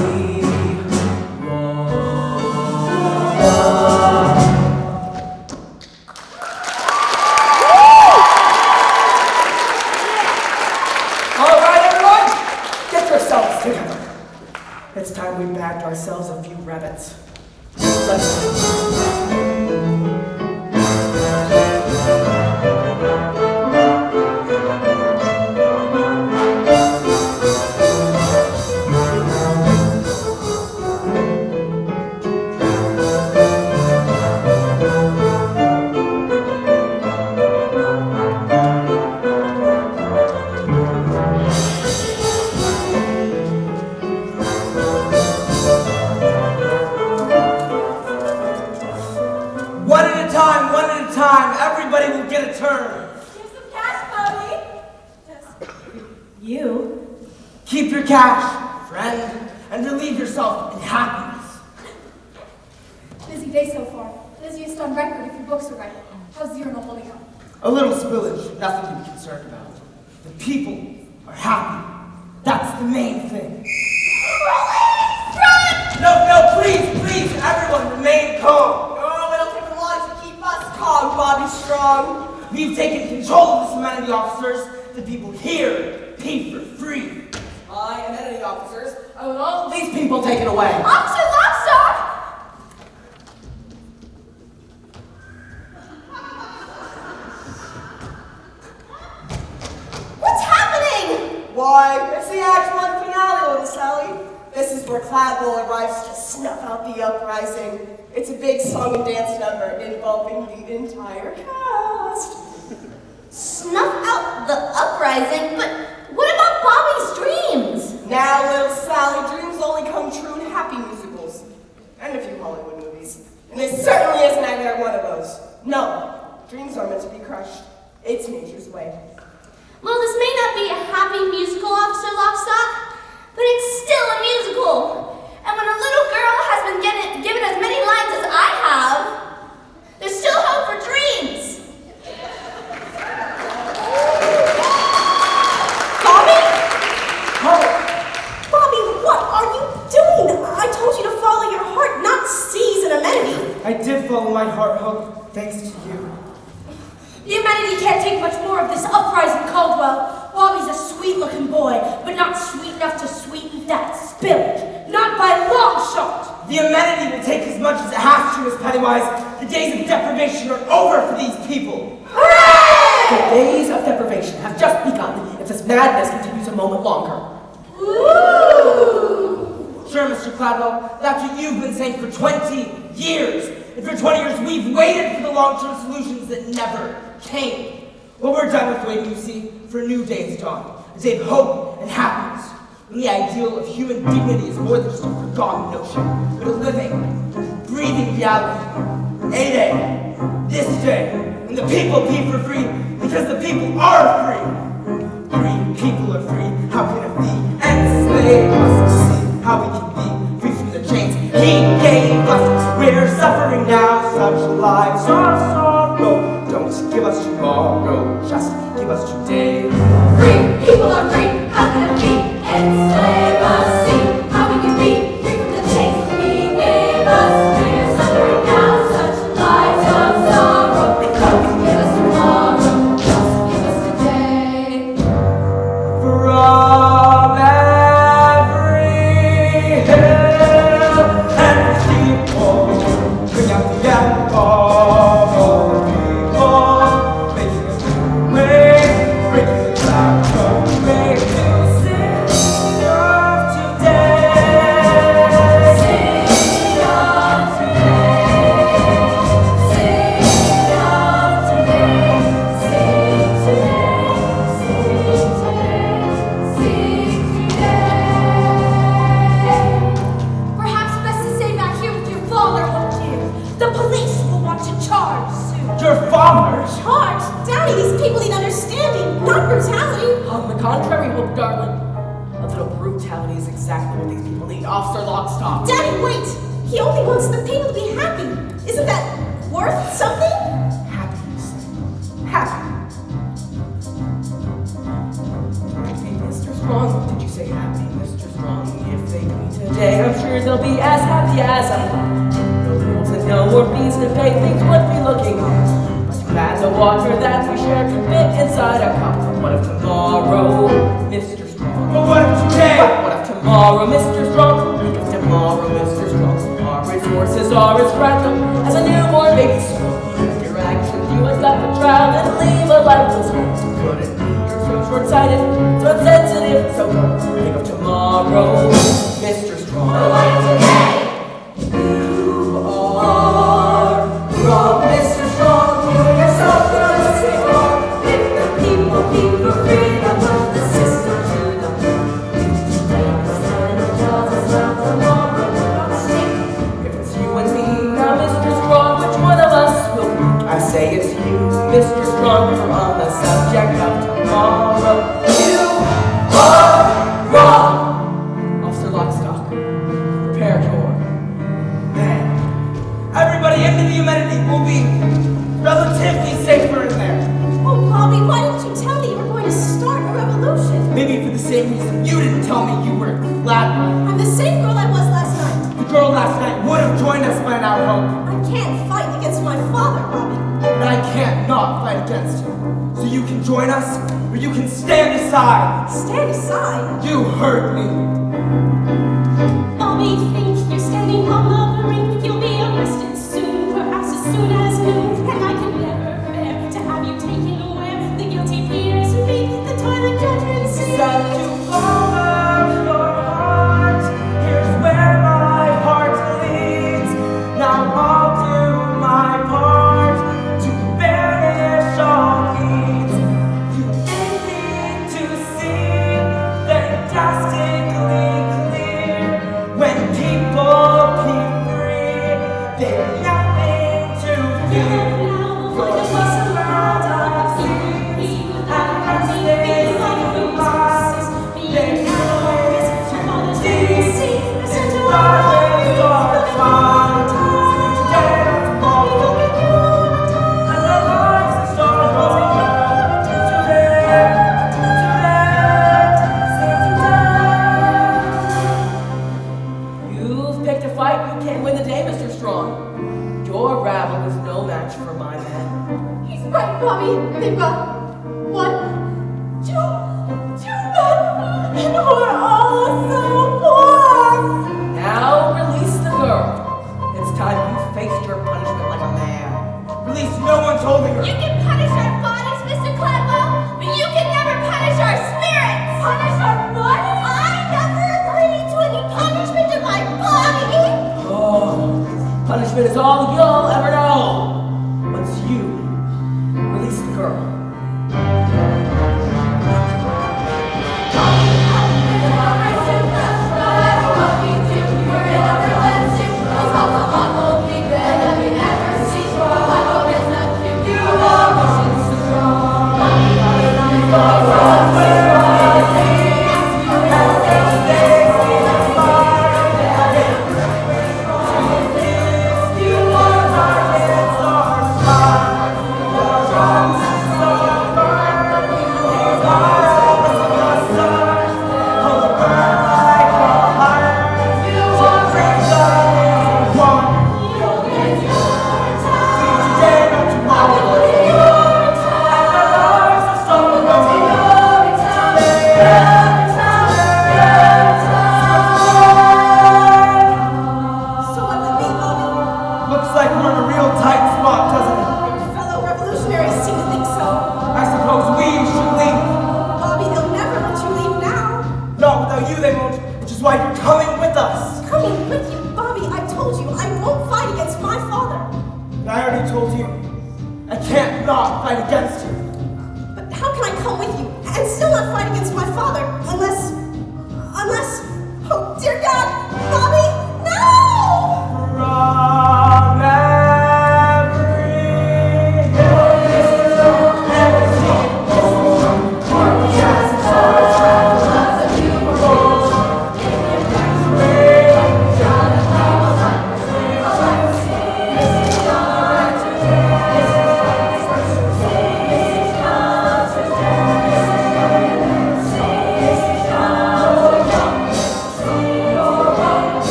All right, everyone, get yourselves together. It's time we bagged ourselves a few rabbits. Let's go. Everybody will get a turn. Here's some cash, Bunny. You? Keep your cash, friend, and relieve yourself in happiness. Busy day so far. Busiest on record if your books are right. How's the urinal holding up? A little spillage, nothing to be concerned about. The people are happy. That's the main thing. No, please, everyone remain calm. Oh, it'll take a lot to keep us calm, Bobby Strong. We've taken control of this amenity, officers. The people here pay for free. I am amenity officers. I want all of these people taken away. Officer Lockstock! What's happening? Why, it's the Act 1 finale, little Sally. This is where Cladwell arrives to snuff out the uprising. It's a big song and dance number involving the entire cast. Snuff out the uprising, but what about Bobby's dreams? Now, little Sally, dreams only come true in happy musicals. And a few Hollywood movies. And this certainly isn't either one of those. No, dreams are meant to be crushed. It's nature's way. Well, this may not be a happy musical, Officer Lockstock, but it's still a musical. And And when a little girl has been given as many lines as I have, there's still hope for dreams. Bobby? Oh, Bobby, what are you doing? I told you to follow your heart, not seize an amenity. I did follow my heart, Hope, thanks to you. The amenity can't take much more of this uprising, Caldwell. Bobby's a sweet-looking boy, but not sweet enough to sweeten that spillage. Not by a long shot. The amenity will take as much as it has to, Miss Pennywise. The days of deprivation are over for these people. The days of deprivation have just begun if this madness continues a moment longer. Ooh. Sure, Mr. Cladwell, that's what you've been saying for 20 years. And for 20 years, we've waited for the long-term solutions that never came. Well, we're done with waiting, you see, for a new day's dawn. A day of hope and happiness. When the ideal of human dignity is more than just a forgotten notion, but a living, breathing reality. A day, this day, when the people be for free, because the people are free. Free people are free, how can it be? Enslaved us, see how we can be free from the chains he gave us. We're suffering now, such lives of sorrow. Don't give us tomorrow, just give us today. Free people are free, how can it be? Enslave us, see how we can be free from the chains he gave us. We're suffering now, such lives of sorrow. Don't give us tomorrow, just give us today. From every hill and steeple, bring out the anthem of all the people, making a new way, breaking the back of make music of today. Sing of today, sing of today, sing today, sing today, sing today. Perhaps best to stay back here with your father, Hope dear. The police will want to charge soon. Your father? Charge? Daddy, these people need understanding, not brutality. On the contrary, Hope, darling. A little brutality is exactly what these people need. Officer Lockstock. Daddy, wait! He only wants the people to be happy. Isn't that worth something? Happiness. Happy. Mr. Strong, did you say happy, Mr. Strong? If they come today, I'm sure they'll be as happy as I am. No rules and no more fees to pay, things would be looking up. But too bad the water that we share can fit inside a cup. What of tomorrow, Mr. Strong? But what of today? But what of tomorrow, Mr. Strong? Think of tomorrow, Mr. Strong. Our resources are as fragile as a newborn baby's soul. With your actions, you must up a child and leave a lifeless home. Couldn't be, you're so short-sighted, so insensitive, so cold. Think of tomorrow, Mr. Strong. But what of today? You are wrong, Mr. Strong. You yourself must stay wrong. If the people be for freedom, put the system to them. Today the sun tells us about tomorrow, we're not stake. If it's you and me, now Mr. Strong, which one of us will speak? I say it's you, Mr. Strong, we're on the subject of tomorrow. You are wrong! Officer Lockstock, prepare your Man, everybody into the amenity will be relatively safer in there. Oh, Bobby, why didn't you tell me you were going to start a revolution? Maybe for the same reason you didn't tell me you were glad. I'm the same girl I was last night. The girl last night would have joined us by now, Hope. I can't fight against my father, Bobby. But I can't not fight against him. So you can join us, or you can stand aside. Stand aside. You heard me. Bobby, think you're standing on the brink. You'll be arrested soon, perhaps as soon as noon. And I can never bear to have you taken where the guilty peers meet the toilet judgment scene. Set to follow your heart. Here's where my heart leads. Now I'll do my part to banish all needs. You need to see fantastically clear when people keep We've got 1, 2 men, and we're all so poor. Now release the girl. It's time you faced your punishment like a man. Release no one's holding her. You can punish our bodies, Mr. Cladwell, but you can never punish our spirits. Punish our bodies? I never agreed to any punishment to my body. Oh, punishment is all you'll ever know. Once you release the girl.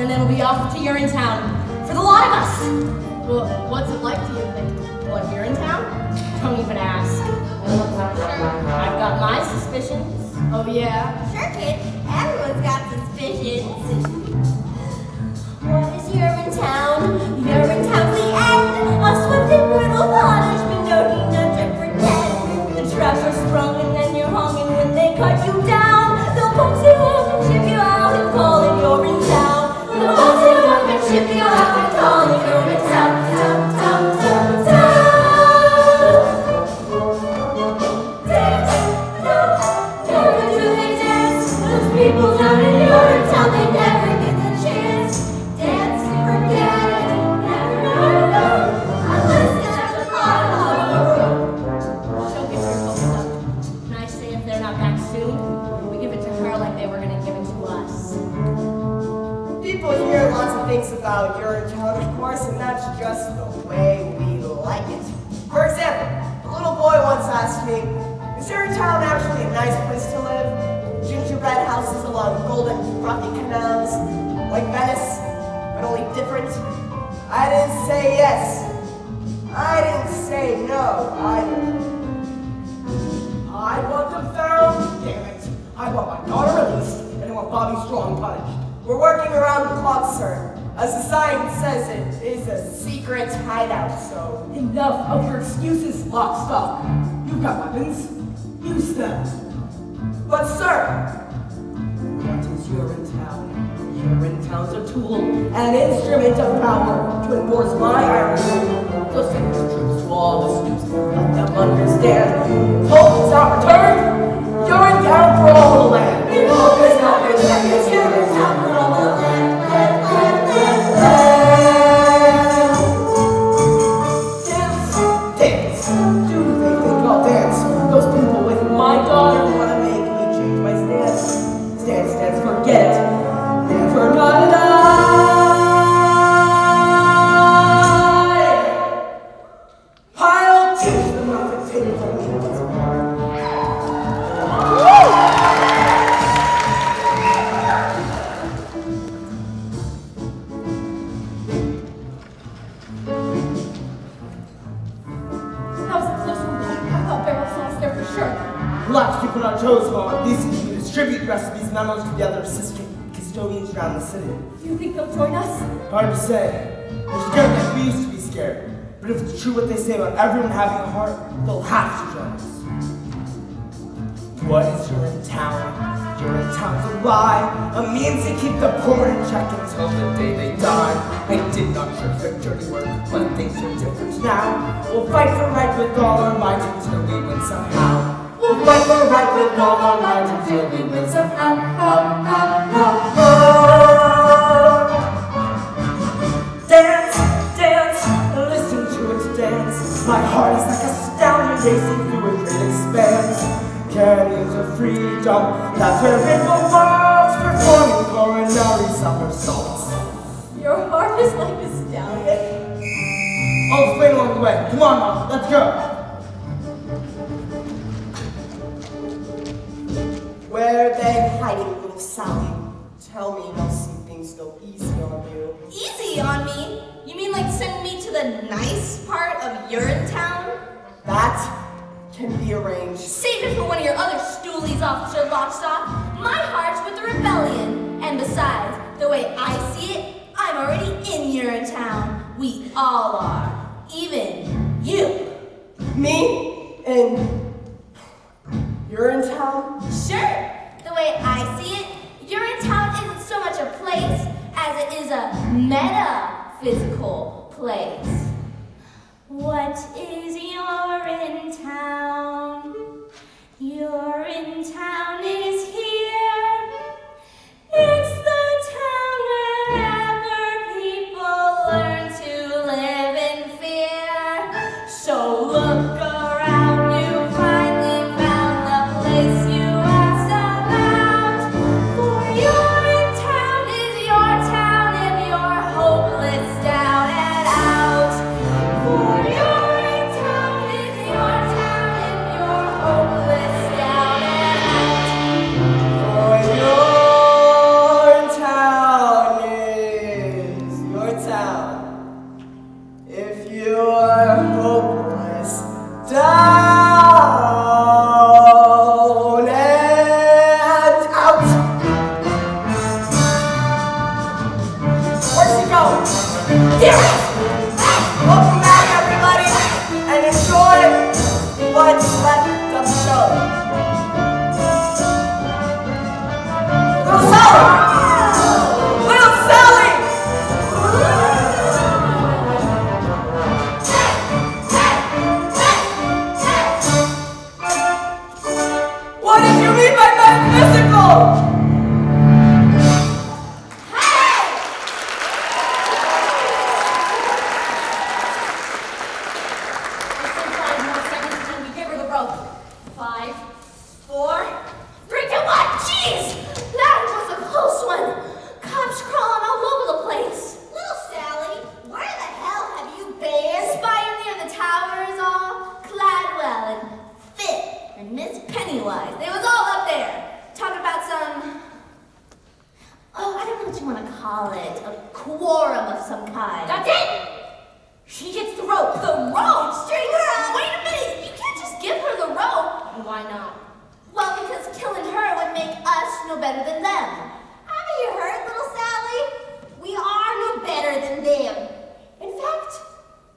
And then it'll be off to URINETOwn for the lot of us. Well, what's it like, do you think? What, here in town? Don't even ask. I've got my suspicions. Oh yeah? Sure, kid. Everyone's got suspicions. What is Urinetown? Urinetown's the end. A swift and brutal punishment. No need not to pretend. The traps are sprung and then you're hung, and when they cut you down, they'll box you up and ship you out and call it Urinetown. They'll box you up and ship you out and call it Urinetown. Town, town, town, town. People down in Urinetown, they never get the chance. Dance, forget it, never know. Unless it's at the bottom of She'll give her hopes up. And I say if they're not back soon, we give it to her like they were gonna give it to us. People hear lots of things about Urinetown, of course, and that's just the way we like it. For example, a little boy once asked me, is Urinetown actually a nice place to live? Gingerbread houses along golden rocky canals, like Venice, but only different. I didn't say yes. I didn't say no either. I want them found, damn it. I want my daughter released, and I want Bobby Strong punished. We're working around the clock, sir. As the sign says, it is a secret hideout, so... Enough of your excuses, Lockstock. You've got weapons. Use them. But sir, What is Urinetown? Urinetown's a tool, an instrument of power to enforce my iron rule. So send your troops to all the stoops, let them understand. Hope is not returned. Urinetown for all the land. Hope is not returned. It's Urinetown for all the land. dance. Do they think I'll dance? Those people with my daughter want to make me change my stance. Stance, forget it. Never gonna die. I'll teach them how to take from me what's mine. That was a close one. I thought there was sauce there for sure. We'll have to keep on our toes, Mom. These can distribute the rest of these memos to the other assistant custodians around the city. Do you think they'll join us? Hard to say. They're scared like we used to be scared. But if it's true what they say about everyone having a heart, they'll have to join us. What is Urinetown? Urinetown's a lie, a means to keep the poor in check until the day they die. I did not shirk their dirty work, but things are different now. We'll fight for right with all our might until we win somehow. We'll fight for right with all our might until we win somehow. Dance, dance, listen to it dance. My heart is like a stallion racing through a great expanse. Canyons of freedom, that's where it belongs, performing coronary somersaults. Your heart is like a stallion. I'll explain along the way. Come on, Mom, let's go. Where are they hiding, little Sally? Tell me you'll see things go easy on you. Easy on me? You mean like send me to the nice part of Urinetown? That can be arranged. Save it for one of your other stoolies, Officer Lockstock. My heart's with the rebellion. And besides, the way I see it, I'm already in Urinetown. We all are. Even you. Me? And you're in town? Sure. The way I see it, Urinetown isn't so much a place as it is a metaphysical place. What is Urinetown? Urinetown is here. It's the town wherever people learn to live in fear. So look around, you finally found the place you asked about. For Urinetown is your town if you're hopeless, down and out. For Urinetown is your town if you're and Miss Pennywise. They was all up there talking about some, I don't know what you want to call it, a quorum of some kind. That's it! She gets the rope. The rope? String her up. Wait a minute. You can't just give her the rope. Why not? Well, because killing her would make us no better than them. Haven't you heard, little Sally? We are no better than them. In fact,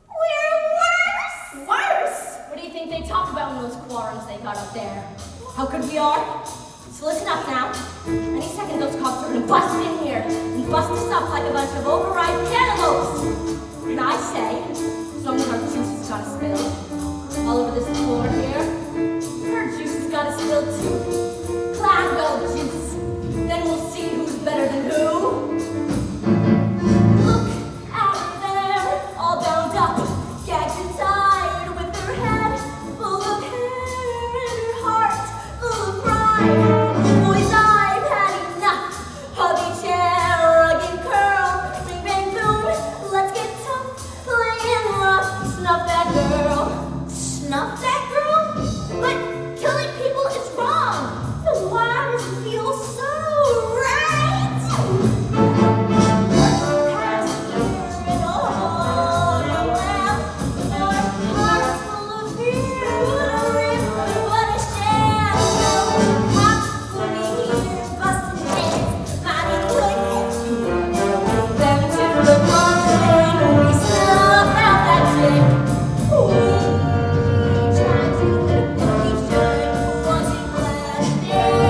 we're worse. Worse? What do you think they talk about in those quorums they got up there? How good we are? So listen up now. Any second those cops are gonna bust in here and bust us up like a bunch of overripe cantaloupes. And I say, some of our juice has got to spill all over this floor here. Her juice has got to spill too. Gladwell juice. Then we'll see who's better than who. Look out there, all bound up, gagged and tied, with her head full of hair and her heart full of pride. Boys, I've had enough of each arrogant curl. Ring, bang, boom, let's get tough, playing rough. Snuff that girl. Snuff that girl? But killing people is wrong. Then why does it feel so right? Past here and all around, our hearts full of fear. What a rip, what a sham. No cops for me here, busting heads, mighty quick. Them to the box and we snuff out that chick. Tried to live what we should, wasn't glad it did.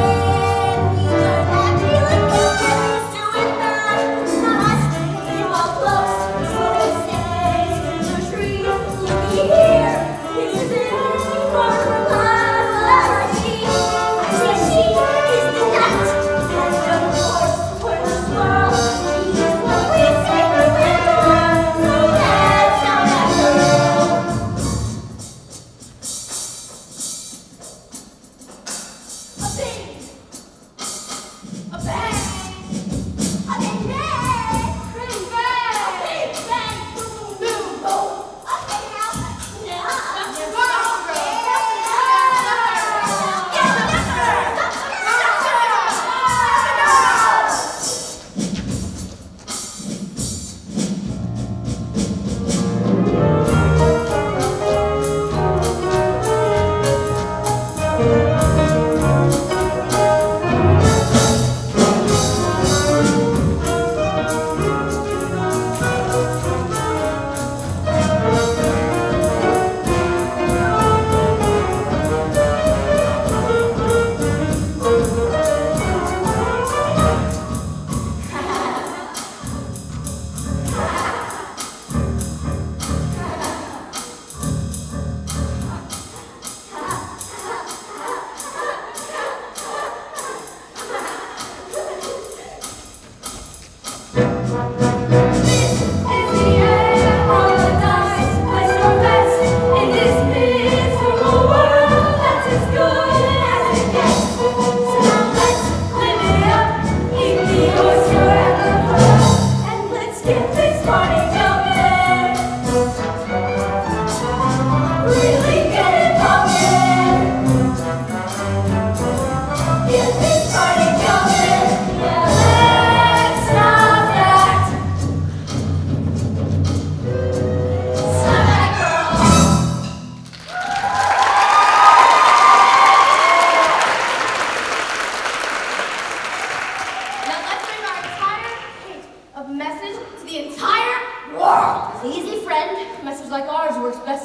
We learned that feeling good, do it not. Keep all close, so we stay. No tree, looky here. Is it any part of life? I see she is the nut. And of course, we're the squirrel. She is what we say we will do. So let's have that girl. A bing, a bang, a bing bang, bing bang, a bing bang, boom boom boom. Okay now,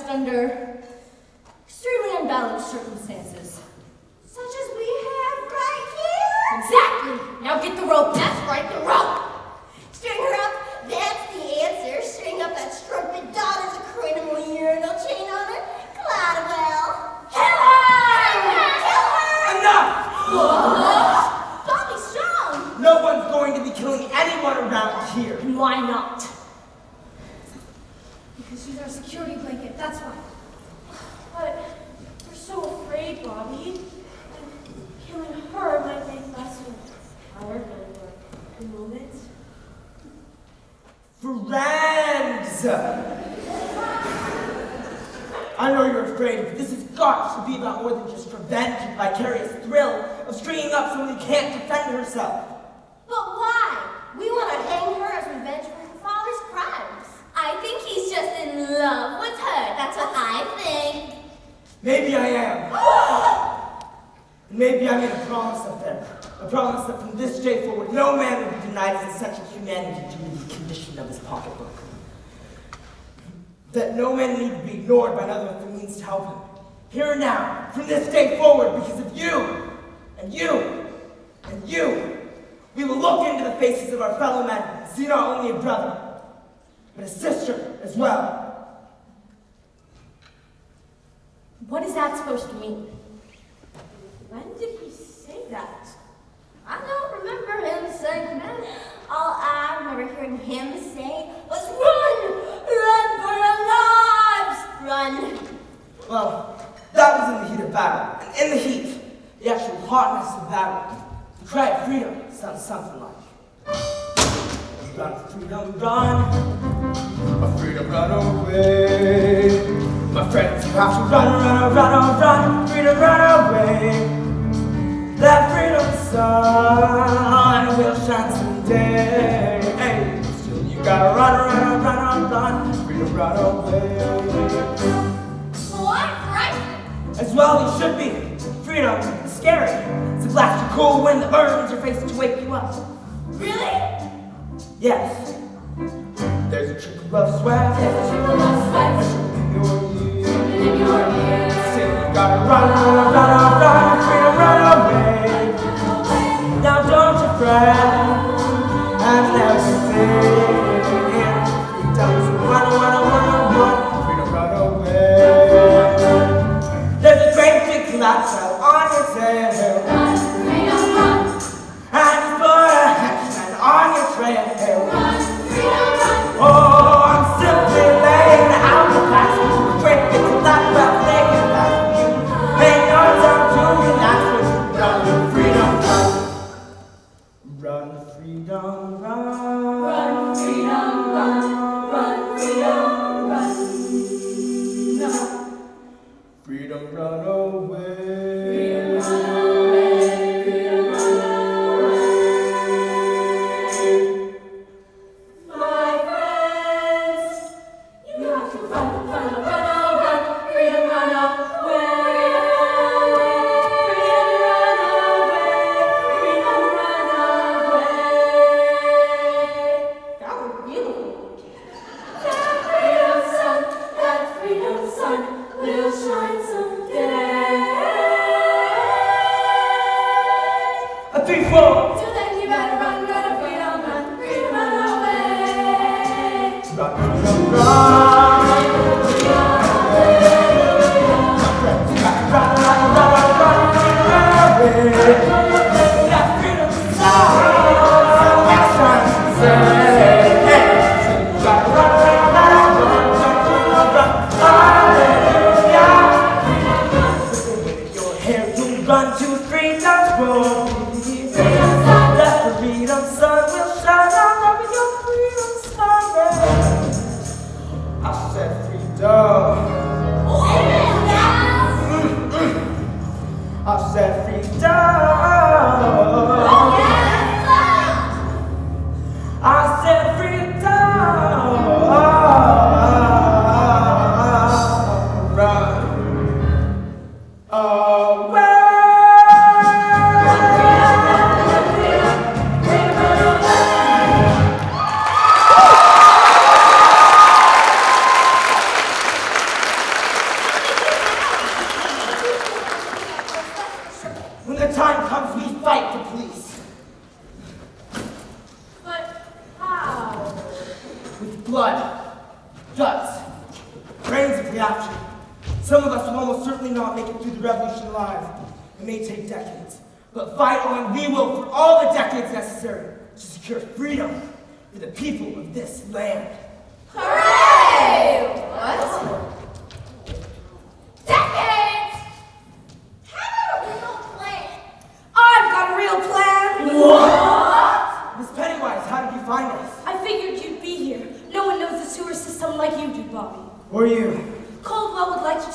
under extremely unbalanced circumstances. Such as we have right here? Exactly! Now get the rope. That's right, the rope! String her up, that's the answer. String up that strumpet daughter's a criminal urinal chain on her. Gladwell. Kill her! Kill her! Enough! What? Don't be strong. No one's going to be killing anyone around here. And why not? Because she's our security blanket, that's why. But we're so afraid, Bobby. And killing her might make us our for a moment. Friends! I know you're afraid, but this has got to be about more than just revenge and vicarious thrill of stringing up someone who can't defend herself. But why? We want to hang her as revenge for her father's crimes. I think he's just in love with her. That's what I think. Maybe I am. And maybe I made a promise up there. A promise that from this day forward, no man will be denied his essential humanity due to the condition of his pocketbook. That no man need to be ignored by another if it means to help him. Here and now, from this day forward, because of you, and you, and you, we will look into the faces of our fellow men and see not only a brother, but a sister as well. What is that supposed to mean? When did he say that? I don't remember him saying that. All I remember hearing him say was, "Run! Run for your lives! Run!" Well, that was in the heat of battle. And in the heat, the actual hotness of battle, the cry of freedom sounds something like, run, freedom, run. My freedom, run away. My friends, you have to run, run, run, run. Freedom, run away. That freedom sun will shine someday. Hey, still you gotta run, run, run, run. Freedom, run away. Well, I'm frightened. As well you should be. Freedom is scary. It's a blast of cool wind that burns your face to wake you up. Really? Yes. There's a trickle of sweat. There's a trickle of sweat. In your ears. Still you gotta run, run, run, run. Freedom, run away. Now don't you fret. And everything. Freedom to run, run, run, run. Freedom, run away. There's a great big collateral on your tail. Run, freedom, run. And for a henchman on your trail. Run, freedom, run. Oh, I'm simply laying out the past. A great big collateral taking back from you. Hang on down to you, that's what you run. Freedom, run. Run, freedom, run. Run, freedom, run. Run, freedom, run. No. Freedom, run away. Freedom, run away. Freedom, run away. My friends, you have to run, run, run, run. Freedom, run away. Freedom, run away. Freedom, run away. That was beautiful. That freedom sun will shine someday. A 3-4. Till then you better run, run, freedom, run, freedom, run away. Run, freedom, run. Run, run, run, run, run away. That freedom sound, that shines today. Run, run, run, run, run, run, hallelujah. Your hair will run to freedom's road. That freedom sun will shine on every your freedom star. I said freedom. I said freedom. I said freedom. Run away. When the time comes, we fight the police. But how? With blood, guts, brains if we have to. Some of us will almost certainly not make it through the revolution alive. It may take decades. But fight on we will for all the decades necessary to secure freedom for the people of this land. Hooray! What? Decades! How about a real plan? I've got a real plan. What? Miss Pennywise, how did you find us? I figured you'd be here. No one knows the sewer system like you do, Bobby. Or you? Coldwell would like to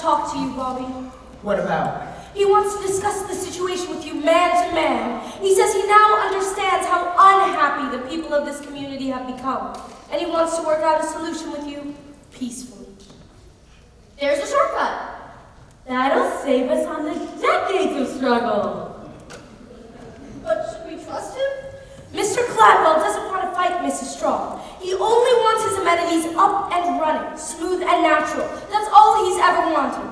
What about? He wants to discuss the situation with you man to man. He says he now understands how unhappy the people of this community have become, and he wants to work out a solution with you peacefully. There's a shortcut. That'll save us on the decades of struggle. But should we trust him? Mr. Cladwell doesn't want to fight Mrs. Strong. He only wants his amenities up and running, smooth and natural. That's all he's ever wanted.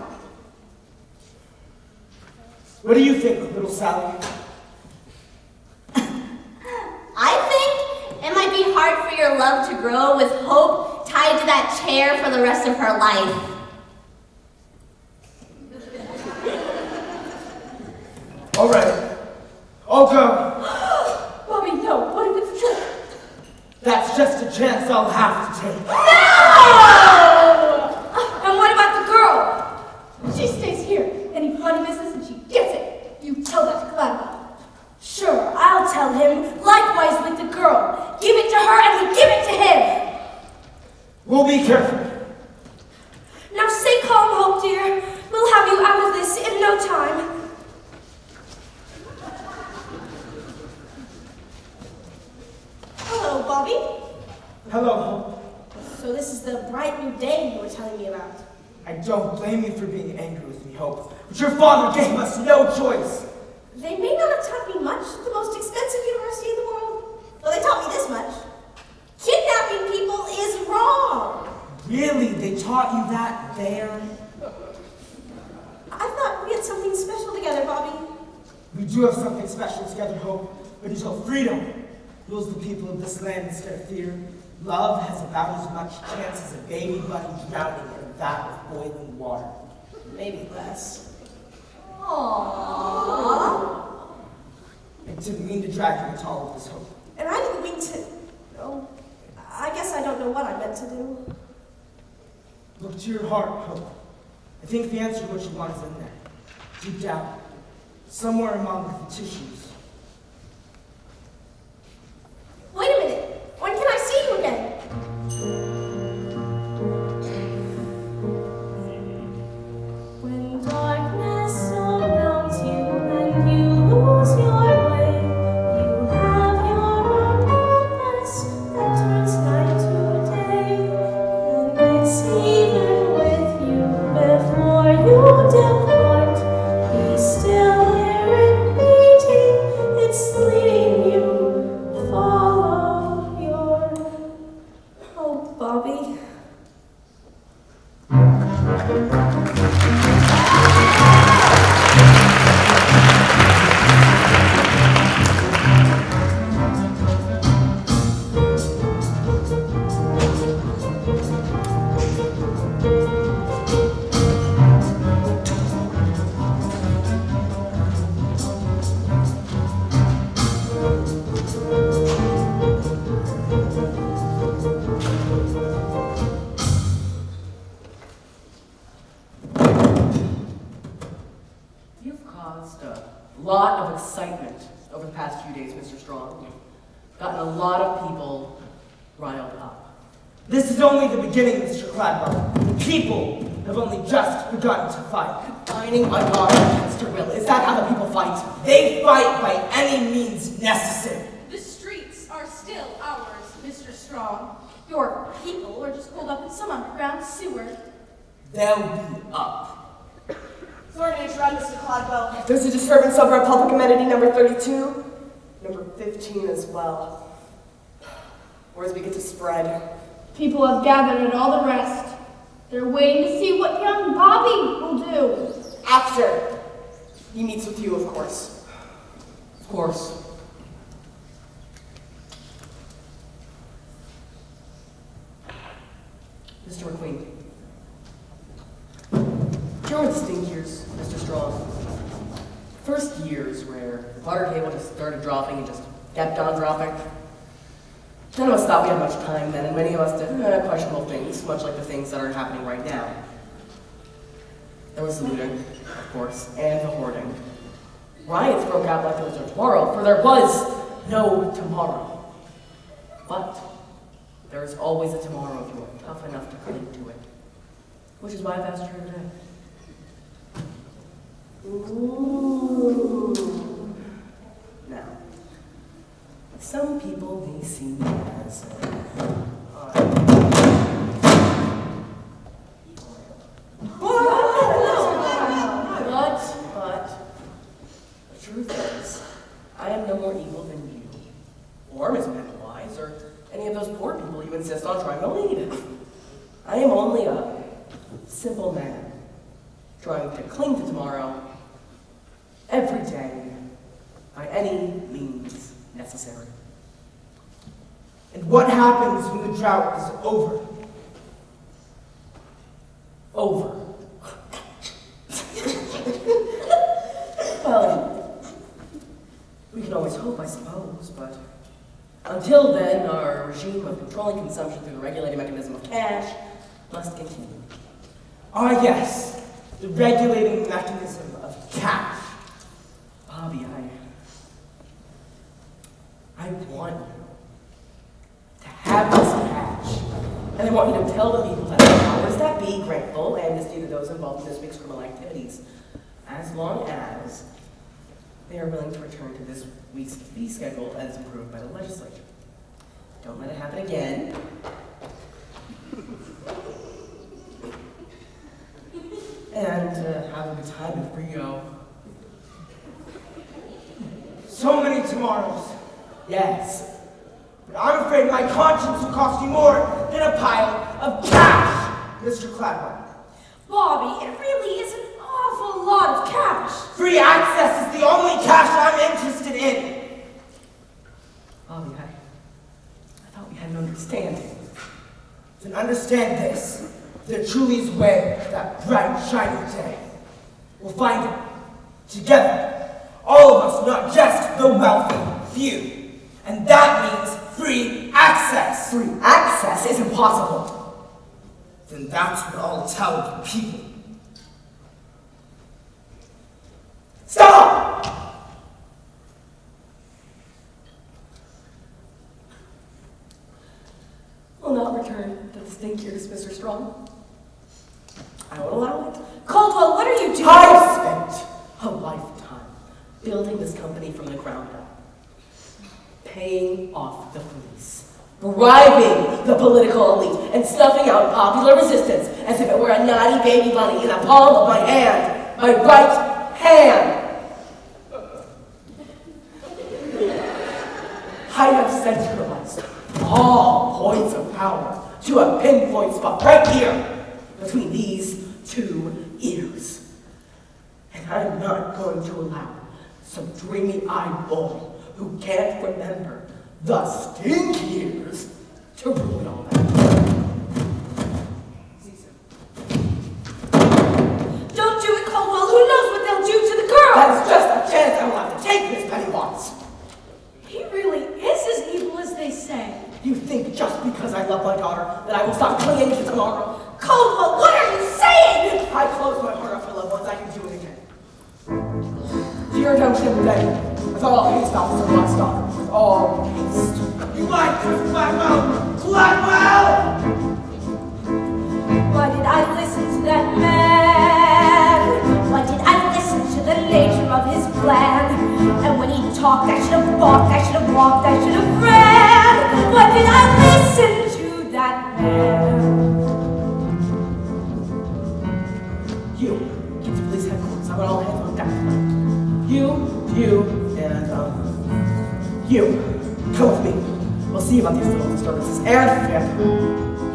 What do you think, little Sally? I think it might be hard for your love to grow with hope tied to that chair for the rest of her life. All right, I'll go. Bobby, no. What if it's true? That's just a chance I'll have to take. And what about the girl? She stays here. Any fun business and she gets it. You tell that to Cladwell. Sure, I'll tell him. Likewise with the girl. Give it to her and we give it to him. We'll be careful. Now stay calm, Hope, dear. We'll have you out of this in no time. Hello, Bobby. Hello, Hope. So this is the bright new day you were telling me about. I don't blame you for being angry with me, Hope, but your father gave us no choice. They may not have taught me much at the most expensive university in the world. Well, they taught me this much. Kidnapping people is wrong. Really? They taught you that there? I thought we had something special together, Bobby. We do have something special together, Hope, but until freedom rules the people of this land instead of fear, love has about as much chance as a baby bunny drowning in a vat of boiling water. Maybe less. Aww. I didn't mean to drag you into all of this, Hope. And I didn't mean to... Oh, I guess I don't know what I meant to do. Look to your heart, Hope. I think the answer to what you want is in there. Deep down. Somewhere among the tissues. Wait a minute. When can I see you again? When darkness surrounds you and you lose your way, you have your own compass that turns night to day, and it's even with you before you depart. Be still here and beating, it's leading you. Follow your hope, Bobby. You've caused a lot of excitement over the past few days, Mr. Strong. You've gotten a lot of people riled up. This is only the beginning, Mr. Cladwell. The people have only just begun to fight. Finding my daughter against her will. Is that how the people fight? They fight by any means necessary. The streets are still ours, Mr. Strong. Your people were just pulled up in some underground sewer. They'll be up. Sorry to interrupt, Mr. Cladwell. There's a disturbance over at public amenity number 32. Number 15 as well. Whereas we get to spread. People have gathered at all the rest. They're waiting to see what young Bobby will do. After he meets with you, of course. Of course. Mr. McQueen. Here were the stink years, Mr. Strong. First years where the butter cable just started dropping and just kept on dropping. None of us thought we had much time then, and many of us did questionable things, much like the things that are happening right now. There was the looting, of course, and the hoarding. Riots broke out like there was no tomorrow, for there was no tomorrow. But there is always a tomorrow if you are tough enough to cling to it. Which is why I've asked you today. Ooh. Now, some people may see me as but the truth is, I am no more evil than you, or Miss Pennywise, or any of those poor people you insist on trying to lead. I am only a simple man, trying to cling to tomorrow every day by any means necessary. And what happens when the drought is over? Over. Well, we can always hope, I suppose, but until then, our regime of controlling consumption through the regulating mechanism of cash must continue. Ah, yes, the regulating mechanism of cash. Bobby, I want you to have this cash, and I want you to tell the people that have powers that be grant full amnesty to those involved in this week's criminal activities, as long as they are willing to return to this week's fee schedule as approved by the legislature. Don't let it happen again. And have a good time in Rio. So many tomorrows. Yes. But I'm afraid my conscience will cost you more than a pile of cash, Mr. Cladwell. Bobby, it really is an awful lot of cash. Free access is the only cash I'm interested in. Bobby, I thought we had an understanding. Then understand this. There truly is a way that bright, shining day. We'll find it together. All of us, not just the wealthy few. And that means free access. Free access is impossible. Then that's what I'll tell the people. Stop! Will not return to this thing here, Mr. Strong. I won't allow it. Caldwell, what are you doing? I've spent a lifetime building this company from the ground up. Paying off the police, bribing the political elite, and snuffing out popular resistance as if it were a naughty baby bunny in the palm of my hand, my right hand. I have centralized all points of power to a pinpoint spot right here between these two ears. And I'm not going to allow some dreamy-eyed boy who can't remember the stink years to ruin all that. Don't do it, Caldwell. Who knows what they'll do to the girl? That's just a chance I will have to take, Miss Pennywise. He really is as evil as they say. You think just because I love my daughter that I will stop clinging to tomorrow? Caldwell, what are you saying? I close my heart up for loved ones, I can do it again. Dear Junction today, with all haste, Officer Blackstock, with all haste. You like this, Blackwell? Blackwell! Why did I listen to that man? Why did I listen to the nature of his plan? And when he talked, I should have balked, I should have walked, I should have ran. Why did I listen to that man? You, get to police headquarters. I want all hands on deck tonight. You, and you. Come with me. We'll see about these little disturbances. And Fip,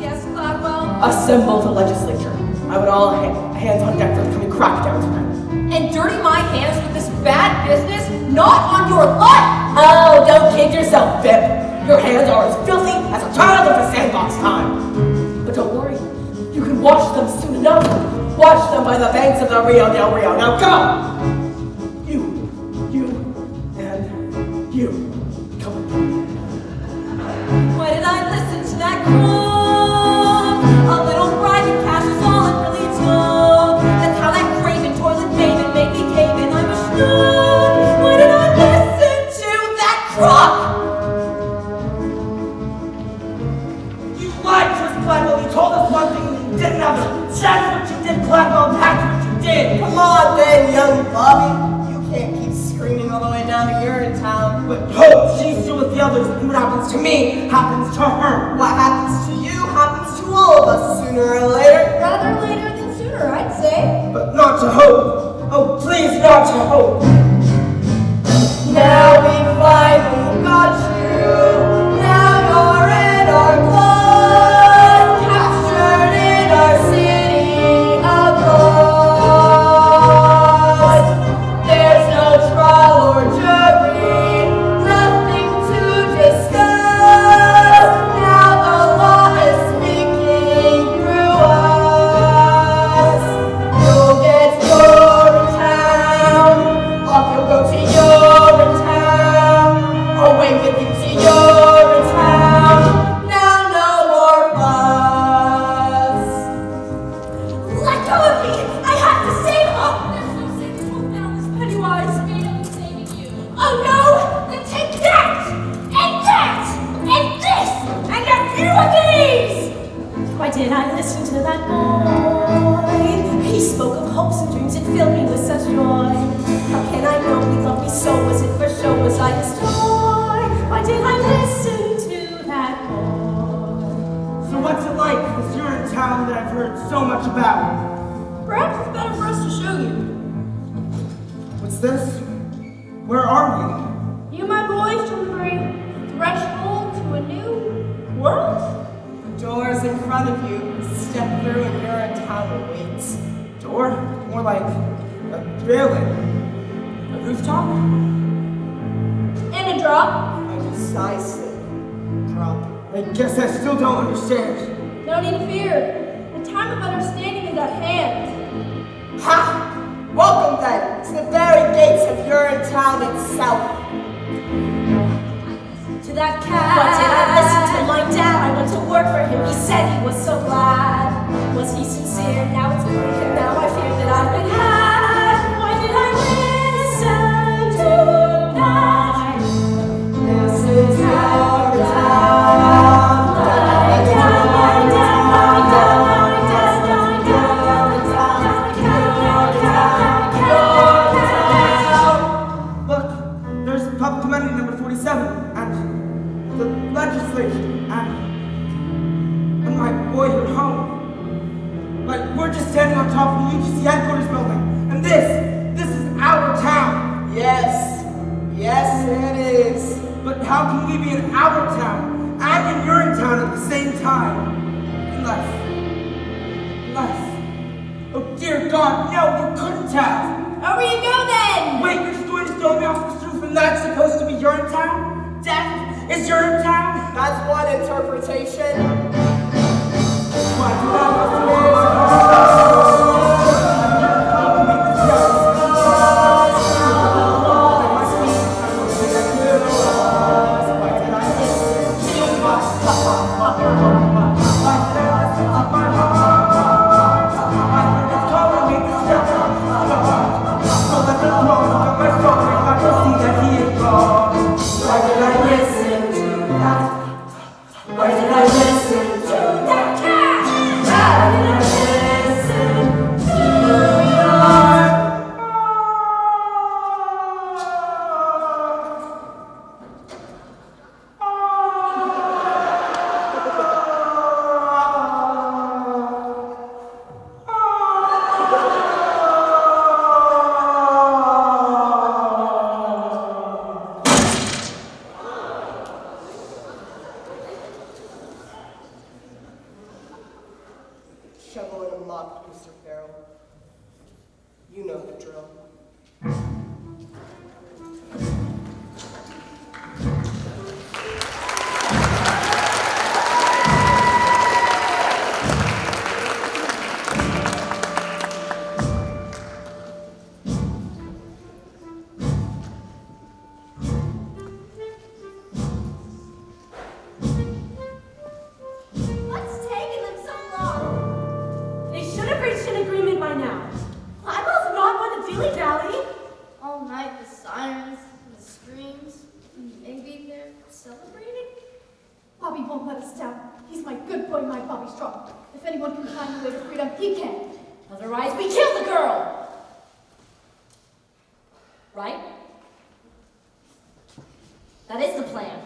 Yes, Gladwell? assemble the legislature. I want all hands on deck for the coming crackdown tonight. And dirty my hands with this bad business? Not on your life! Oh, don't kid yourself, Fip. Your hands are as filthy as a child of the sandbox time. But don't worry, you can wash them soon enough. Wash them by the banks of the Rio del Rio. Now go! You, come with me. Why did I listen to that crook? A little bribing cash is all it really took. That's how that craven toilet David made me cave in. I'm a schnook. Why did I listen to that crook? You lied to us, Blackwell. You told us one thing and you did another. That's what you did, Blackwell. That's what you did. Come on then, young buck. the others, and what happens to me happens to her. What happens to you happens to all of us sooner or later. Rather later than sooner, I'd say. But not to hope. Oh, please, not to hope. Now we finally got you. Now you're in our blood, captured in our city of blood. There's no trial or jury, nothing to discuss. Now the law is speaking through us. You'll get your town, off you'll go to your town, away with you to your town. Now no more fuss. Let go of me! I have to save her! There's no saving hope now, Miss Pennywise. Camino is saving you. Oh no! Then take that! And this! And a few of these! Why did I listen to that boy? He spoke of hopes and dreams, it filled me with such joy. How can I know he loved me so? Was it for show? Was I his toy? Why did I listen to that boy? So what's it like, this URINETOWN that I've heard so much about? Perhaps it's better for us to show you. What's this? Where are we? You, my boys, to the very threshold to a new world? The door's in front of you. Step through and URINETOWN awaits. Door? More like a railing. A rooftop? And a drop. A decisive drop. I guess I still don't understand. No need to fear. The time of understanding is at hand. Ha! Welcome then to the very gates of URINETOWN itself. To that cat. What did I listen to my dad? I went to work for him. He said he was so glad. Was he sincere? Now it's clear. Now I fear that I've been had. Why did I listen to that? This is our Look, there's Public Amenity number 47, and the legislation, and my boyhood home. Like, we're just standing on top of the UGC headquarters building, and this is our town. Yes, it is. But how can we be in our town and in URINETOWN at the same time? Unless. Oh dear God, no, you couldn't have. Over you go then! Wait, you're just going to throw me off this roof and that's supposed to be URINETOWN? Death is URINETOWN? That's one interpretation. Why do I Shovel and a mop, Mr. Farrell. You know the drill. What's taking them so long? They should have reached an agreement by now. Limel's not going to dilly-dally. All night, the sirens, the screams. Maybe they're celebrating? Bobby won't let us down. He's my good boy, my Bobby Strong. If anyone can find a way to freedom, he can. Otherwise, we kill the girl! Right? That is the plan.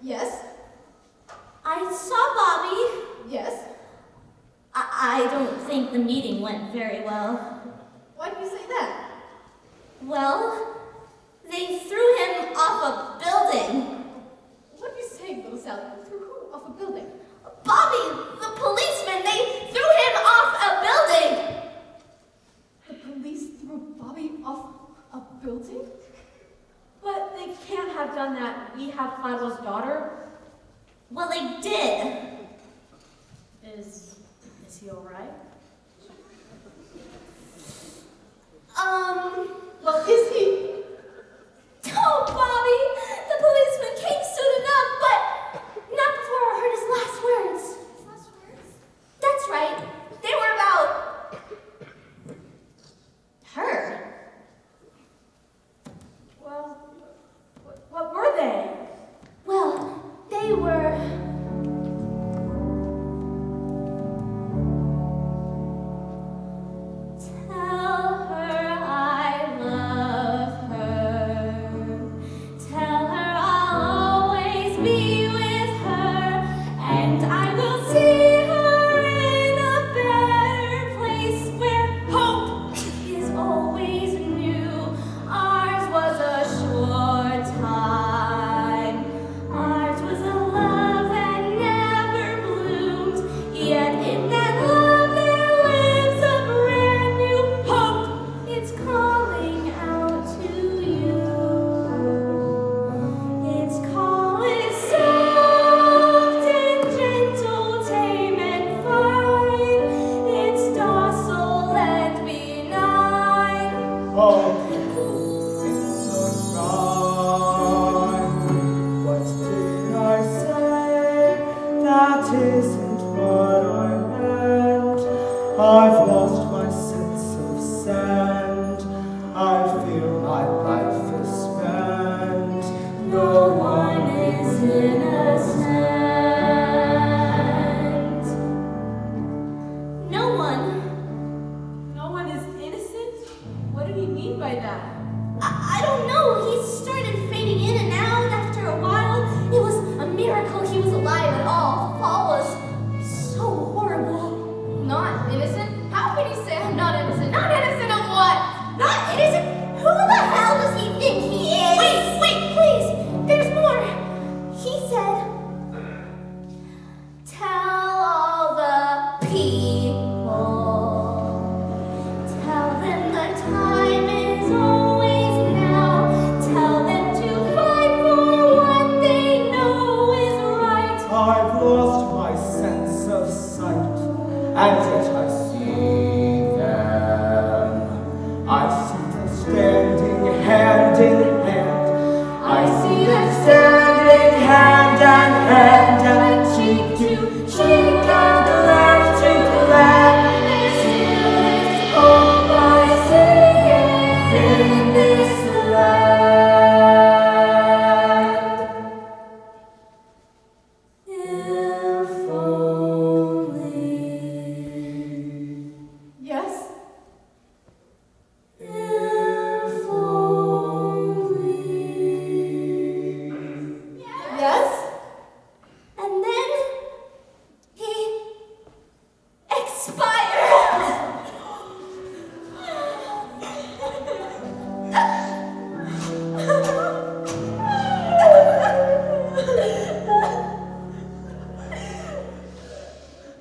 Yes? I saw Bobby. Yes? I don't think the meeting went very well. Why do you say that? Well, they threw him off a building. What do you say, little Sally? Threw who off a building? Bobby, the policeman, they threw him off a building. The police threw Bobby off a building? But they can't have done that. We have Fido's daughter. Well, they did. Is he all right? Well, is he? Oh, Bobby, the policeman came soon enough, but not before I heard his last words. His last words? That's right. They were about her. Well, what were they? Well, they were... Tell her I love her. Tell her I'll always be with her. And I will see her in a better place where hope is always new. Ours was a short time. Ours was a love that never bloomed. Yet in that love there lives a brand new hope. It's calling out to you. It's calling soft and gentle, tame and fine. It's docile and benign. Oh, things are right. What did I say? That isn't what I meant. I've lost my sense of scent. I feel my life is spent. No one is innocent. No one. No one is innocent? What did he mean by that? I don't know. He started fading in and out after a while. It was a miracle he was alive at all. The fall was so horrible. Not innocent? How can you say I'm not innocent? Not innocent of what? Not innocent? Who the hell does he think he is? Wait, please. There's more. He said, tell all the people. Tell them the time is always now. Tell them to fight for what they know is right. I've lost my sense of sight, and yet I see them. I see them standing hand in hand. I see them standing hand in hand, and cheek to cheek, and glad to glad. Oh, I see in this land. If only. Yes? If only. Yes? And then he expired.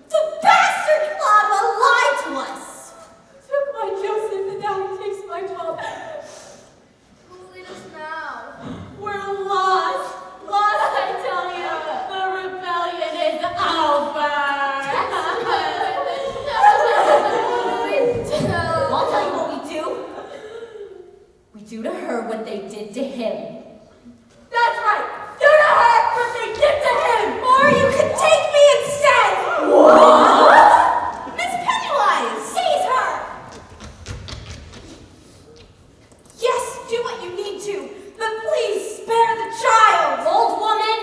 The bastard Claude lied to us. Took my Joseph and now he takes my job. Who'll lead us now? We're lost. Lost, I tell you. The rebellion is over. I'll tell you what we do. We do to her what they did to him. That's right. Do to her what they did to him. Or you could take me instead. What? Miss Pennywise, seize her. Yes, do what you need to, but please spare the child. Old woman.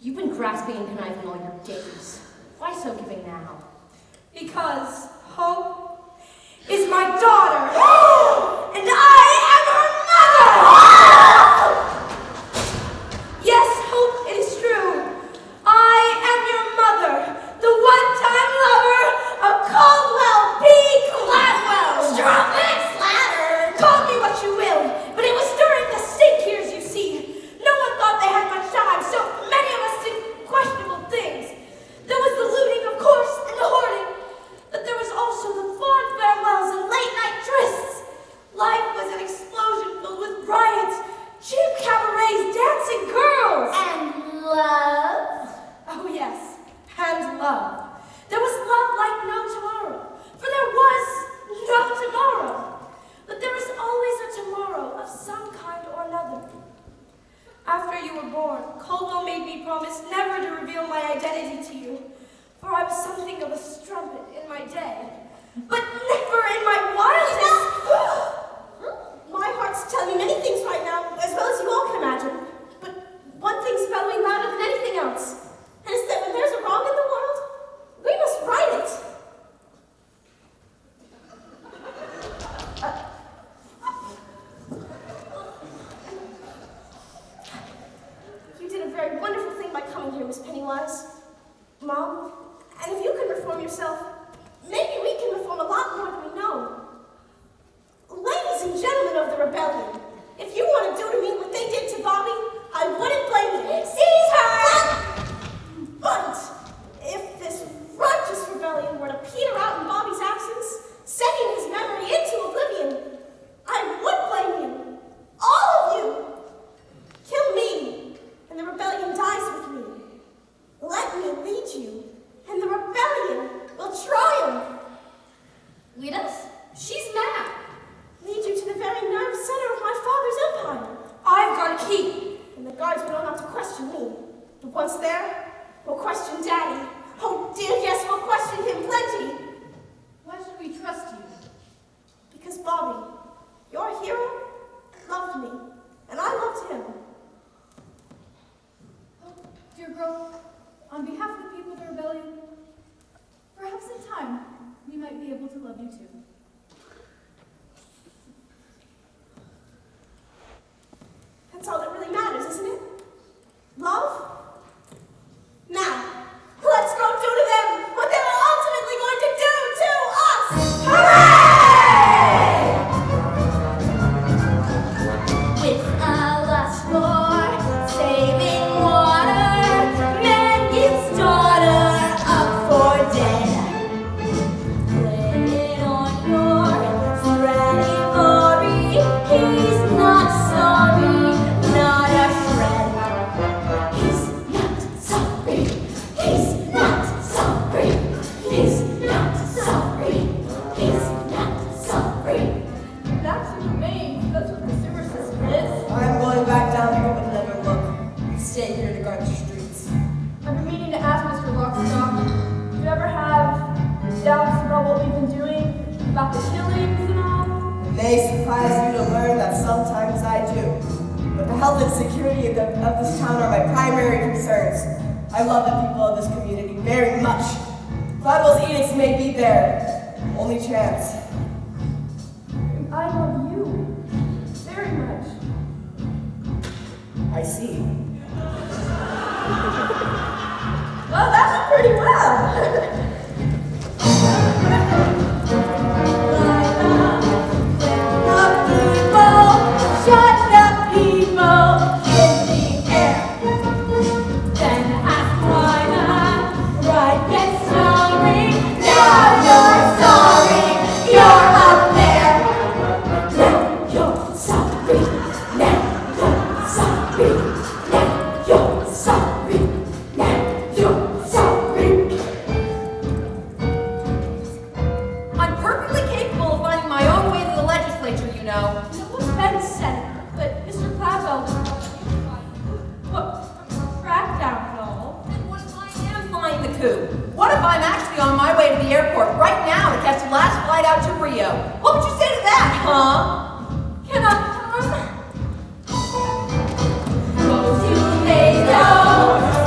You've been grasping and conniving all your days. Why so giving now? Because Hope is my daughter. And I for I was something of a strumpet in my day, but never in my wildest. My heart's telling me many things right now, as well as you all can imagine, but one thing's bellowing louder than anything else, and it's that when there's a wrong in the world, we must right it. You did a very wonderful thing by coming here, Miss Pennywise. Mom, and if you can reform yourself, maybe we can reform a lot more than we know. Ladies and gentlemen of the rebellion, if you want to do to me what they did to Bobby, I wouldn't blame you. Seize her! But if this righteous rebellion were to peter out in Bobby's absence, sending his memory into oblivion, I would blame you. All of you. Kill me, and the rebellion dies with me. Let me lead you, and the rebellion will triumph. Lead us? She's mad. Lead you to the very nerve center of my father's empire. I've got a key, and the guards will not have to question me. But once there, we'll question Daddy. Oh dear, yes, we'll question him plenty. Why should we trust you? Because Bobby, your hero, loved me, and I loved him. Oh, dear girl, on behalf of the people of the rebellion, perhaps in time, we might be able to love you too. That's all that really matters, isn't it? Love? Now, let's go do to them what they were ultimately going to do to us! Hooray! With a lust for saving water, man gives daughter up for dead. Play it on your Stradivari, he's not sorry, not a shred. He's not sorry, he's not sorry, he's not sorry, he's not sorry. That's what it means. That's what the sewer system is. I'm going back down to give another look. You stay here to guard the streets. I've been meaning to ask Mr. Lockstock, do you ever have doubts about what we've been doing? About the killings and all? It may surprise you to learn that sometimes I do. But the health and security of this town are my primary concerns. I love the people of this community very much. Bibles edicts may be their only chance. And I love you very much. I see. Well, that went pretty well. Shut the people in the air. Then ask why not. Right, get sorry. Now you're sorry. You're up there. Now you're sorry. Now you're sorry. Now you're sorry. Now you're sorry. I'm perfectly capable of finding my own way to the legislature, you know. Ben said, but Mr. Clavel, What? Crackdown and all. And what if I am flying the coup? What if I'm actually on my way to the airport right now to catch the last flight out to Rio? What would you say to that, huh? can I come? Go to they go,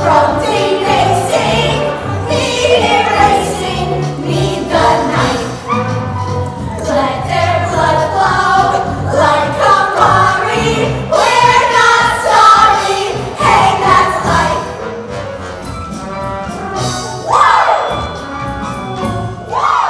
from day they sing, need erasing, need the knife. Let their blood flow like Campari. We're not sorry, hey, that's life. Whoa! Whoa!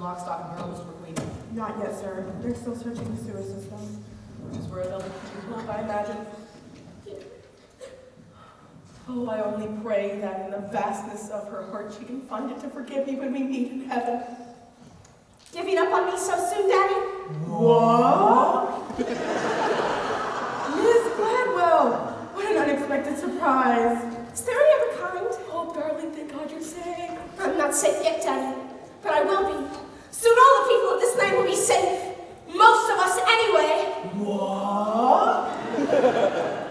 lock, stock, and barrel, Mr. McQueen? Not yet, sir. They're still searching the sewer system. Which is where they'll be hope, I imagine. Oh, I only pray that in the vastness of her heart she can find it to forgive me when we meet in heaven. Giving up on me so soon, Daddy? What? Miss Gladwell! What an unexpected surprise. Is there any other kind? Oh, darling, thank God you're safe. I'm not safe yet, Daddy, but I will be. Soon all the people of this land will be safe. Most of us, anyway. What?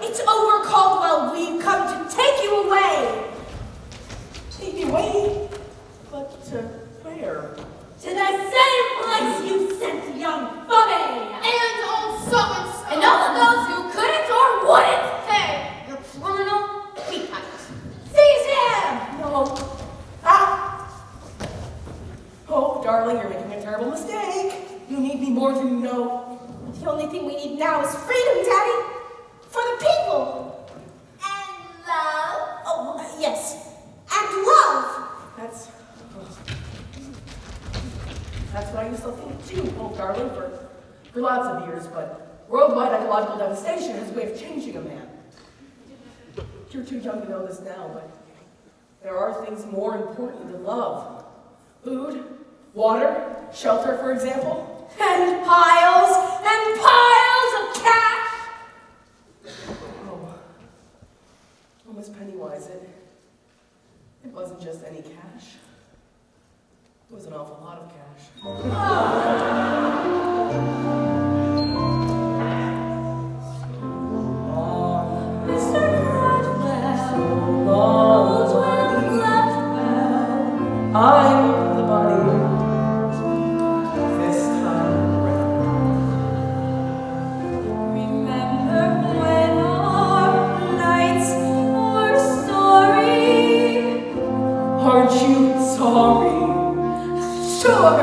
It's over, Caldwell. We've come to take you away. Take me away? But to where? To the same place you sent young Bobby! And old so-and-so! And all of those who couldn't or wouldn't pay! Your criminal feet-pipe! Seize him! No. Ah! Oh, darling, you're making a terrible mistake. You need me more than you know. The only thing we need now is freedom, Daddy. For the people. And love? Oh, yes. And love. That's what I used to think too, oh, darling, for lots of years, but worldwide ecological devastation has a way of changing a man. You're too young to know this now, but there are things more important than love. Food, water, shelter, for example. And piles of cash. Oh, Miss Pennywise, it wasn't just any cash. It was an awful lot of cash. Mr. Gladwell, I'm the body this time remember when our nights were sorry? Aren't you sorry? Sure,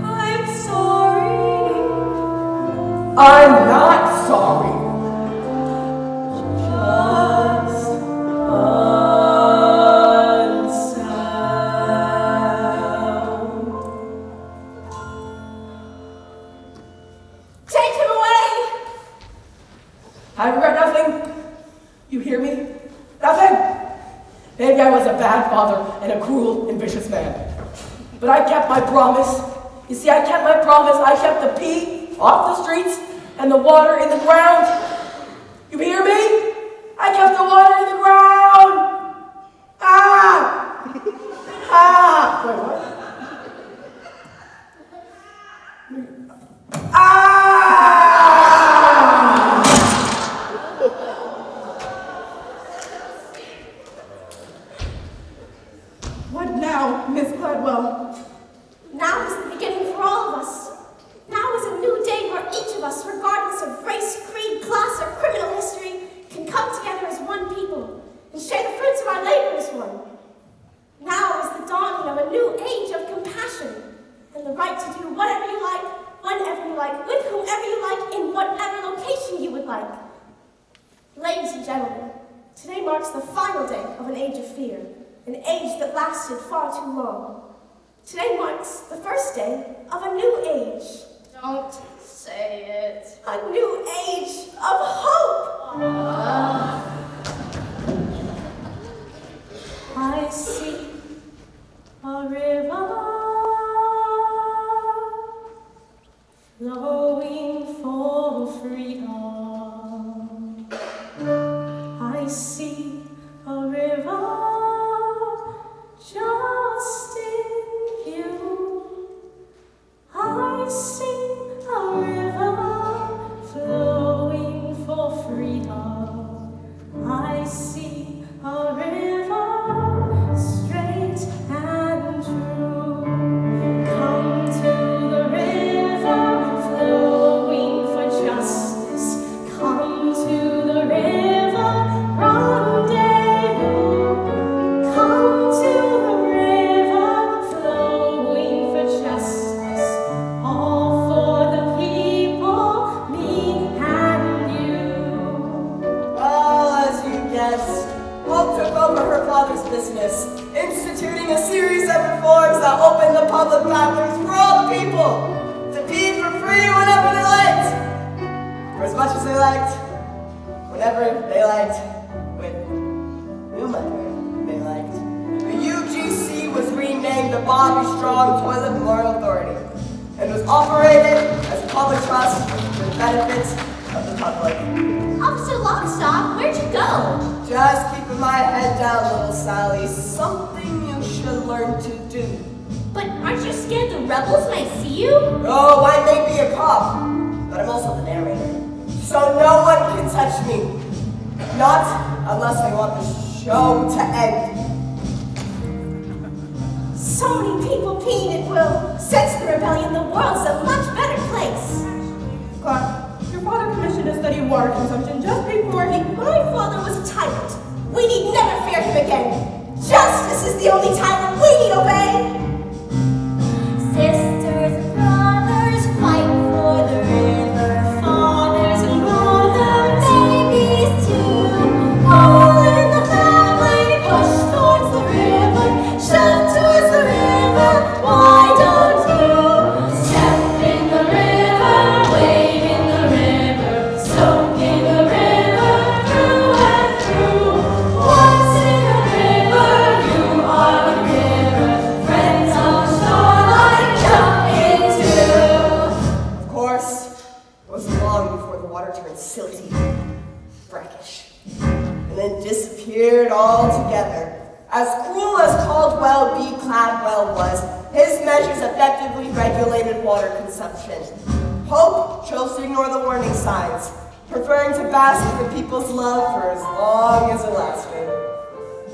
I'm sorry. I'm not sorry. Just unsound. Take him away! I regret nothing. You hear me? Nothing. Maybe I was a bad father and a cruel and vicious man. But I kept my promise. You see, I kept my promise. I kept the pee off the streets and the water in the ground. You hear me? I kept the water in the ground. Ah! Ah! Wait, what? Ah! What now, Miss Gladwell? Now is the beginning for all of us. Now is a new day where each of us, regardless of race, creed, class, or criminal history, can come together as one people and share the fruits of our labor as one. Now is the dawning of a new age of compassion and the right to do whatever you like, whenever you like, with whoever you like, in whatever location you would like. Ladies and gentlemen, today marks the final day of an age of fear, an age that lasted far too long. Today marks the first day of a new age. Don't say it. A new age of hope. I see a river flowing for freedom. I see a river just in view. I see a river flowing for freedom. I see a river straight and true. reforms that opened the public bathrooms for all the people to pee for free whenever they liked, for as much as they liked, whenever they liked, with whomever they liked. The UGC was renamed the Bobby Strong Toilet Memorial Authority and was operated as a public trust for the benefit of the public. Officer Lockstock, where'd you go? Just keeping my head down, little Sally. Something you should learn to do. But aren't you scared the rebels might see you? Oh, I may be a cop, but I'm also the narrator. So no one can touch me. Not unless they want the show to end. So many people peeing at will. Since the rebellion, the world's a much better place. Clark, your father commissioned a study of water consumption just before he... My father was a tyrant. We need never fear him again. Justice is the only tyrant we need obey. Sisters and brothers fight for the river. Fathers and mothers, babies too. All in the family, push towards the river. Shove towards the river. Why don't you step in the river, wade in the river, soak in the river, through and through. Once in the river, you are the river. Friends on the shoreline, jump into. Of course, it wasn't long before the water turned silty, brackish, and then disappeared altogether. As cruel as Caldwell B. Cladwell was, his measures effectively regulated water consumption. Pope chose to ignore the warning signs, preferring to bask in the people's love for as long as it lasted.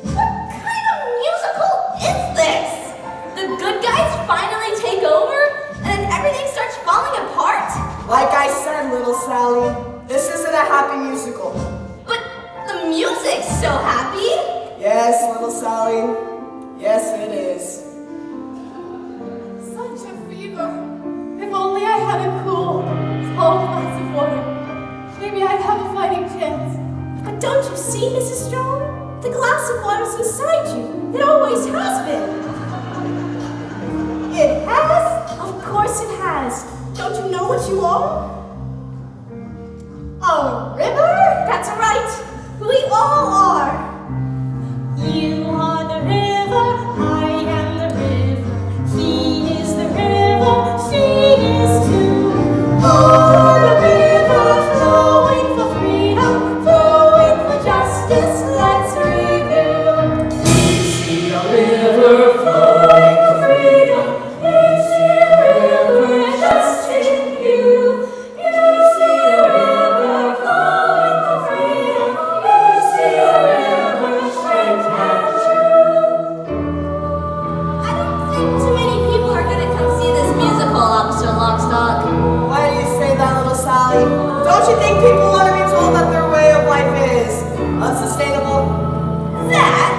What kind of musical is this? The good guys finally take over, and then everything starts falling apart? Like I said, little Sally, this isn't a happy musical. But the music's so happy. Yes, little Sally, yes it is. Such a fever. If only I had a cool, cold glass of water. Maybe I'd have a fighting chance. But don't you see, Mrs. Strong? The glass of water's inside you. It always has been. It has? Of course it has. Don't you know what you are? A river? That's right. We all are. You are the river, I am the river. He is the river, she is too. Oh, the river, flowing for freedom, flowing for justice, let's review. We see a river flowing for freedom. We see a river just in you. You see a river flowing for freedom. You see a river straight at you. I don't think too many people are gonna come see this musical, Officer Lockstock. Why do you say that, little Sally? Don't you think people want to be told that their way of life is unsustainable? That?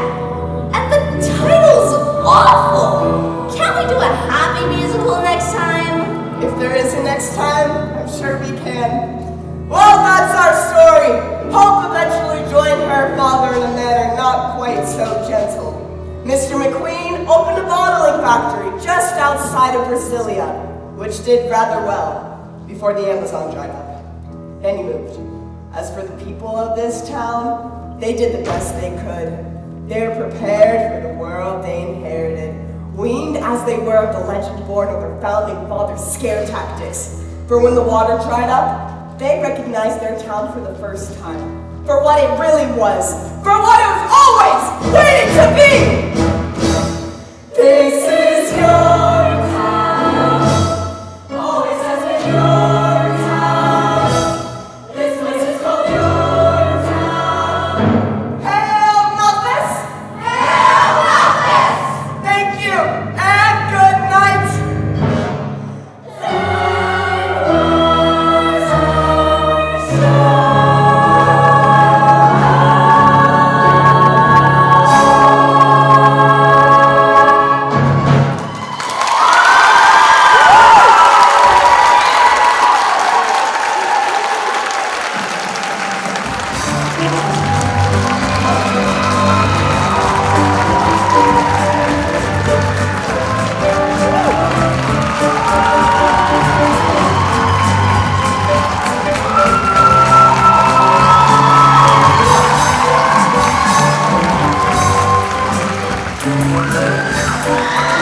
And the title's awful. Can't we do a happy musical next time? If there is a next time, I'm sure we can. Well, that's our story. Hope eventually joined her father in a manner not quite so gentle. Mr. McQueen opened a bottling factory just outside of Brasilia, which did rather well before the Amazon dried up. Then he moved. As for the people of this town, they did the best they could. They were prepared for the world they inherited, weaned as they were of the legend born of their founding father's scare tactics. For when the water dried up, they recognized their town for the first time. For what it really was. For what it was always waiting to be! This is your town. Always has been your town. This place is called your town. Hail Malthus! Hail Malthus! Thank you, and good night! That was our show. Thank you.